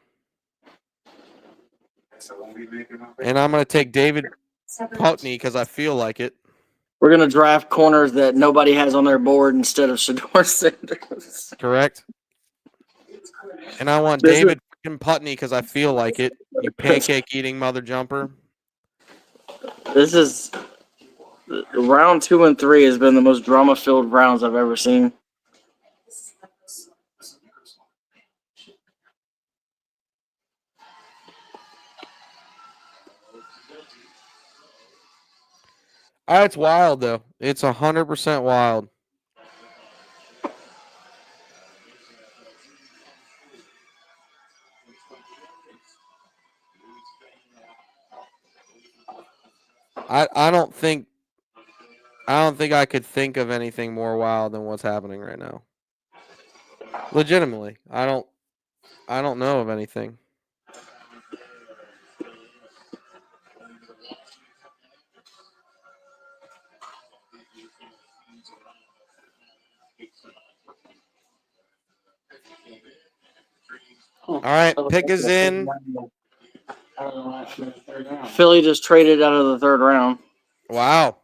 And I'm going to take David Putney because I feel like it. We're going to draft corners that nobody has on their board instead of Shador Sanders. Correct. And I want David Putney because I feel like it. You pancake-eating mother jumper. This is round 2 and 3 has been the most drama-filled rounds I've ever seen. It's wild, though. It's 100% wild. I don't think I could think of anything more wild than what's happening right now. Legitimately, I don't know of anything. All right, pick is in. Philly just traded out of the third round Wow.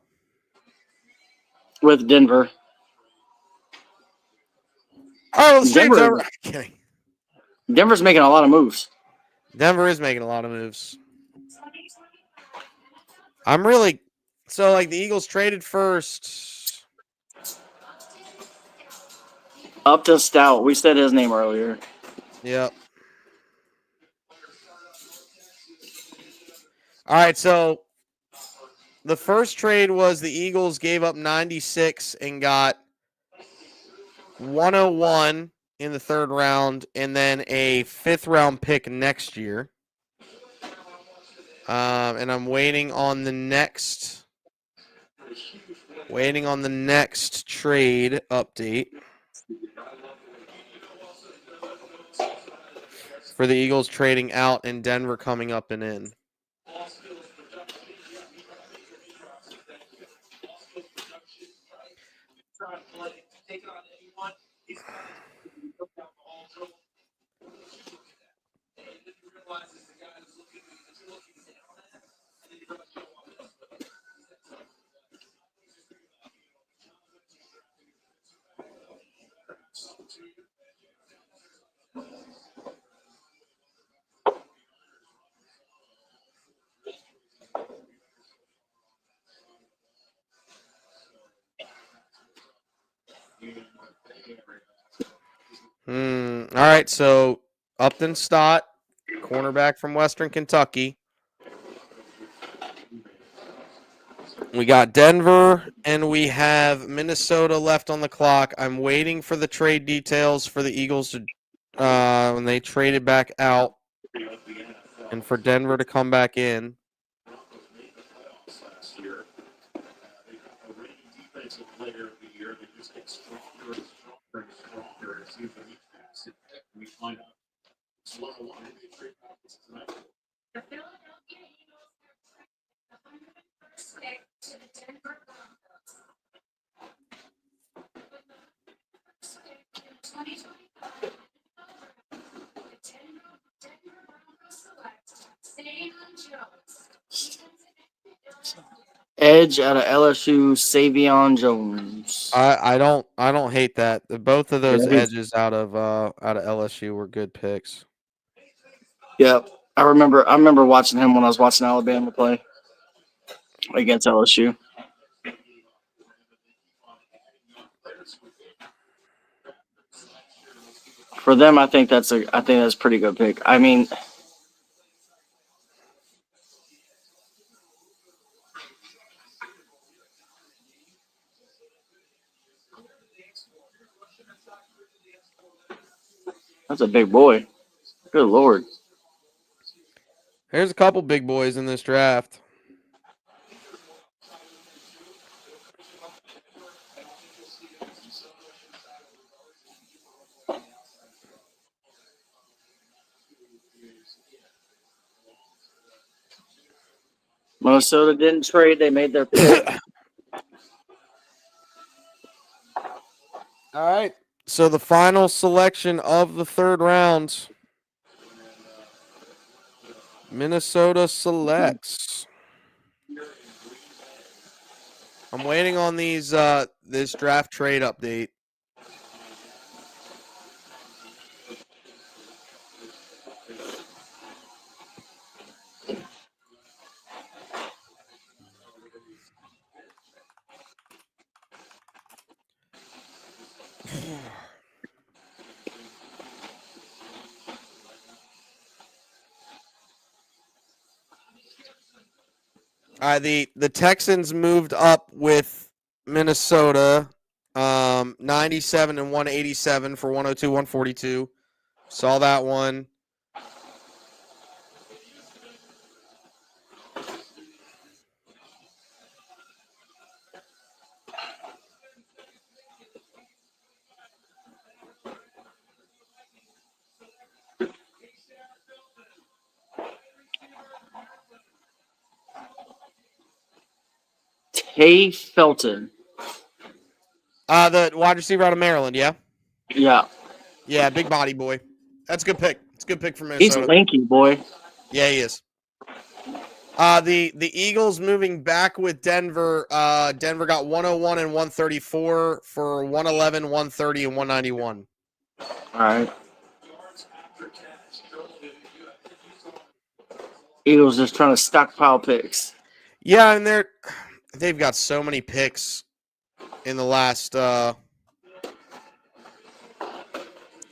with Denver. Oh, let's trade Denver- Denver. Kidding. Denver's making a lot of moves. Denver is making a lot of moves. I'm really so like the Eagles traded first. Upton Stout. We said his name earlier. Yep. All right, so the first trade was the Eagles gave up 96 and got 101 in the third round and then a 5th round pick next year. And I'm waiting on the next trade update for the Eagles trading out and Denver coming up and in. All right, so Upton Stott, cornerback from Western Kentucky. We got Denver and we have Minnesota left on the clock. I'm waiting for the trade details for the Eagles to when they traded back out and for Denver to come back in. The Philadelphia Eagles have traded the 101st pick to the Denver Broncos. With the 101st pick in 2025, the Denver Broncos select Savion Jones. Edge out of LSU, Savion Jones. I don't hate that. Both of those Yeah, he's- edges out of LSU were good picks. Yep. I remember watching him when I was watching Alabama play against LSU. For them, I think that's a pretty good pick. I mean, that's a big boy. Good Lord. There's a couple big boys in this draft. Minnesota didn't trade. They made their pick. All right. So the final selection of the third round, Minnesota selects. I'm waiting on these this draft trade update. The Texans moved up with Minnesota, 97 and 187 for 102, 142. Saw that one. Hay Felton. The wide receiver out of Maryland, yeah? Yeah. Yeah, big body boy. That's a good pick. It's a good pick for He's Minnesota. lanky, boy. Yeah, he is. The Eagles moving back with Denver. Denver got 101 and 134 for 111, 130, and 191. All right. Eagles just trying to stockpile picks. Yeah, and they've got so many picks in the last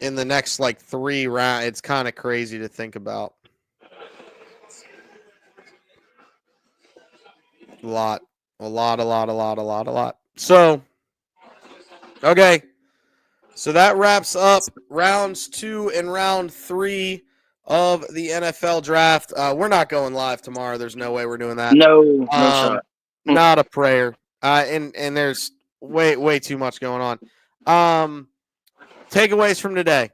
in the next like 3 rounds. It's kind of crazy to think about. A lot. So, okay. So that wraps up rounds 2 and round 3 of the NFL draft. We're not going live tomorrow. There's no way we're doing that. No shot. Not a prayer. And there's way too much going on. Takeaways from today.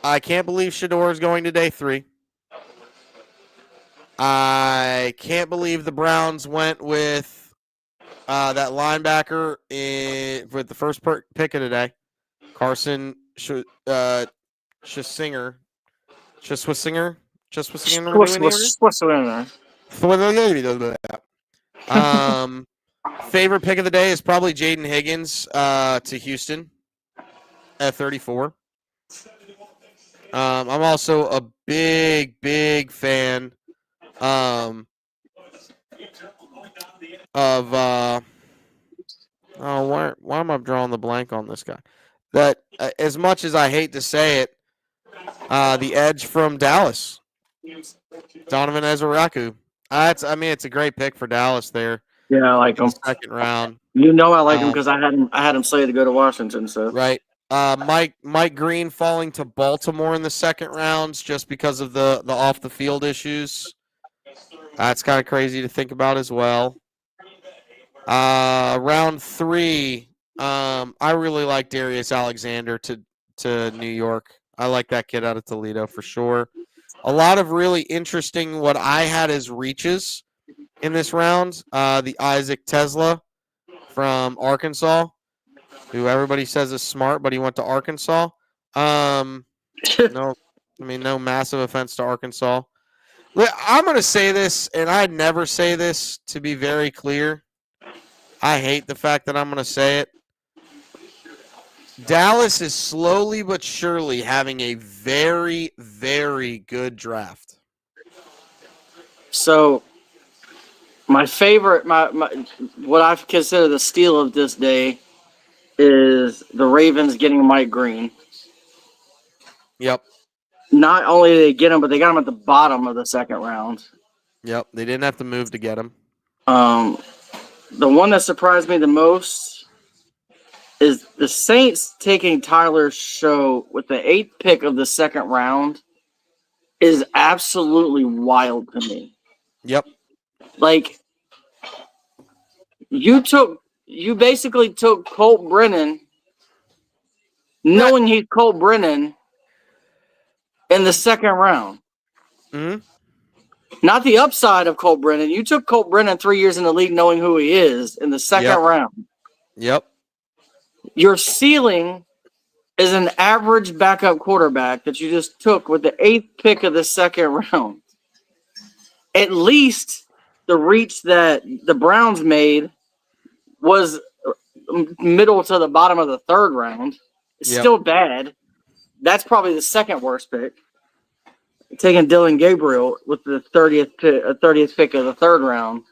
I can't believe Shador is going to day 3. I can't believe the Browns went with that linebacker with the first pick of today, Carson Schissinger. Favorite pick of the day is probably Jaden Higgins to Houston at 34. I'm also a big fan of why am I drawing the blank on this guy? That as much as I hate to say it, the edge from Dallas, Donovan Ezeraku. It's a great pick for Dallas there. Yeah, I like him. Second round. You know I like him because I had him slated to go to Washington. So right. Mike Green falling to Baltimore in the second rounds just because of the off the field issues. That's kind of crazy to think about as well. Round 3, I really like Darius Alexander to New York. I like that kid out of Toledo for sure. A lot of really interesting what I had as reaches in this round. The Isaac Tesla from Arkansas, who everybody says is smart, but he went to Arkansas. No massive offense to Arkansas. I'm going to say this, and I'd never say this to be very clear. I hate the fact that I'm going to say it. Dallas is slowly but surely having a very, very good draft. So, my favorite, my what I consider the steal of this day is the Ravens getting Mike Green. Yep. Not only did they get him, but they got him at the bottom of the second round. Yep. They didn't have to move to get him. The one that surprised me the most is the Saints taking Tyler Show with the 8th pick of the second round is absolutely wild to me. Yep. Like, you basically took Colt Brennan, knowing he's Colt Brennan, in the second round. Mm-hmm. Not the upside of Colt Brennan. You took Colt Brennan 3 years in the league knowing who he is in the second round. Yep. Your ceiling is an average backup quarterback that you just took with the 8th pick of the second round. At least the reach that the Browns made was middle to the bottom of the third round. It's still bad. That's probably the second worst pick. Taking Dylan Gabriel with the 30th pick of the third round,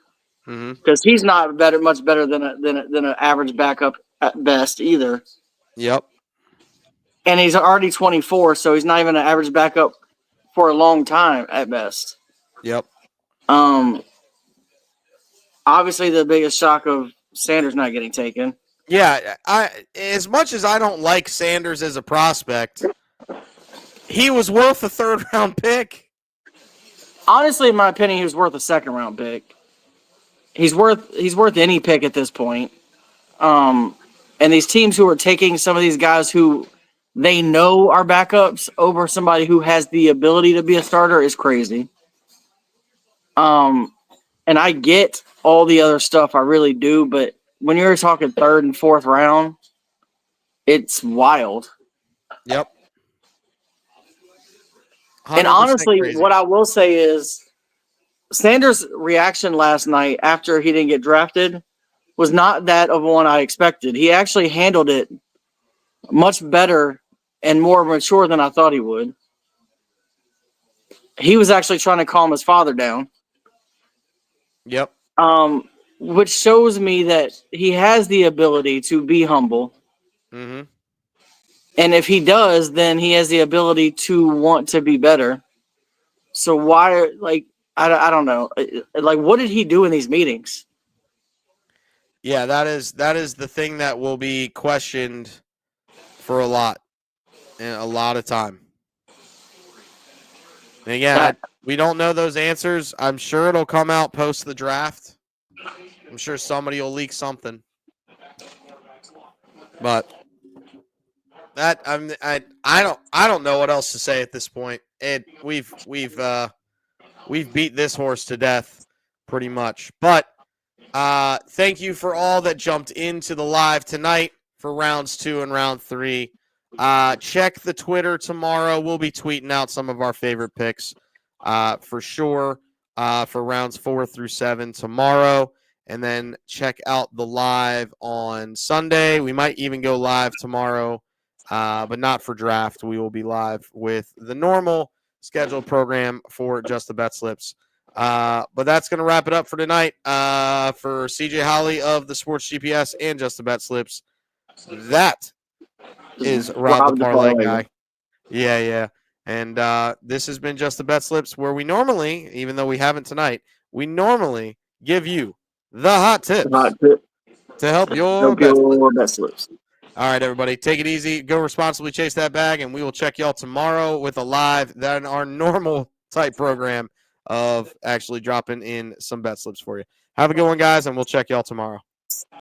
because he's not much better than an average backup at best either. Yep. And he's already 24, so he's not even an average backup for a long time at best. Yep. Obviously the biggest shock of Sanders not getting taken. Yeah, as much as I don't like Sanders as a prospect, he was worth a third round pick. Honestly, in my opinion, he was worth a second round pick. He's worth any pick at this point. And these teams who are taking some of these guys who they know are backups over somebody who has the ability to be a starter is crazy. And I get all the other stuff, I really do. But when you're talking third and fourth round, it's wild. Yep. 100% And honestly, crazy. what I will say is Sanders' reaction last night after he didn't get drafted was not that of one I expected. He actually handled it much better and more mature than I thought he would. He was actually trying to calm his father down. Yep. Which shows me that he has the ability to be humble. Mm-hmm. And if he does, then he has the ability to want to be better. So why, like, I don't know. Like, what did he do in these meetings? Yeah, that is the thing that will be questioned for a lot of time. And again, we don't know those answers. I'm sure it'll come out post the draft. I'm sure somebody will leak something. But that I don't know what else to say at this point. We've beat this horse to death pretty much. But thank you for all that jumped into the live tonight for rounds 2 and round 3. Check the Twitter tomorrow. We'll be tweeting out some of our favorite picks for sure for rounds 4 through 7 tomorrow. And then check out the live on Sunday. We might even go live tomorrow, but not for draft. We will be live with the normal scheduled program for Just the Betslips. But that's going to wrap it up for tonight. For CJ Holly of the Sports GPS and Just the Betslips, that is Rob the Parlay Guy. Yeah. And this has been Just the Betslips, where we normally, even though we haven't tonight, we normally give you the hot tips to help your best slips. All right, everybody, take it easy. Go responsibly, chase that bag, and we will check y'all tomorrow with a live, then our normal type program of actually dropping in some bet slips for you. Have a good one, guys, and we'll check y'all tomorrow.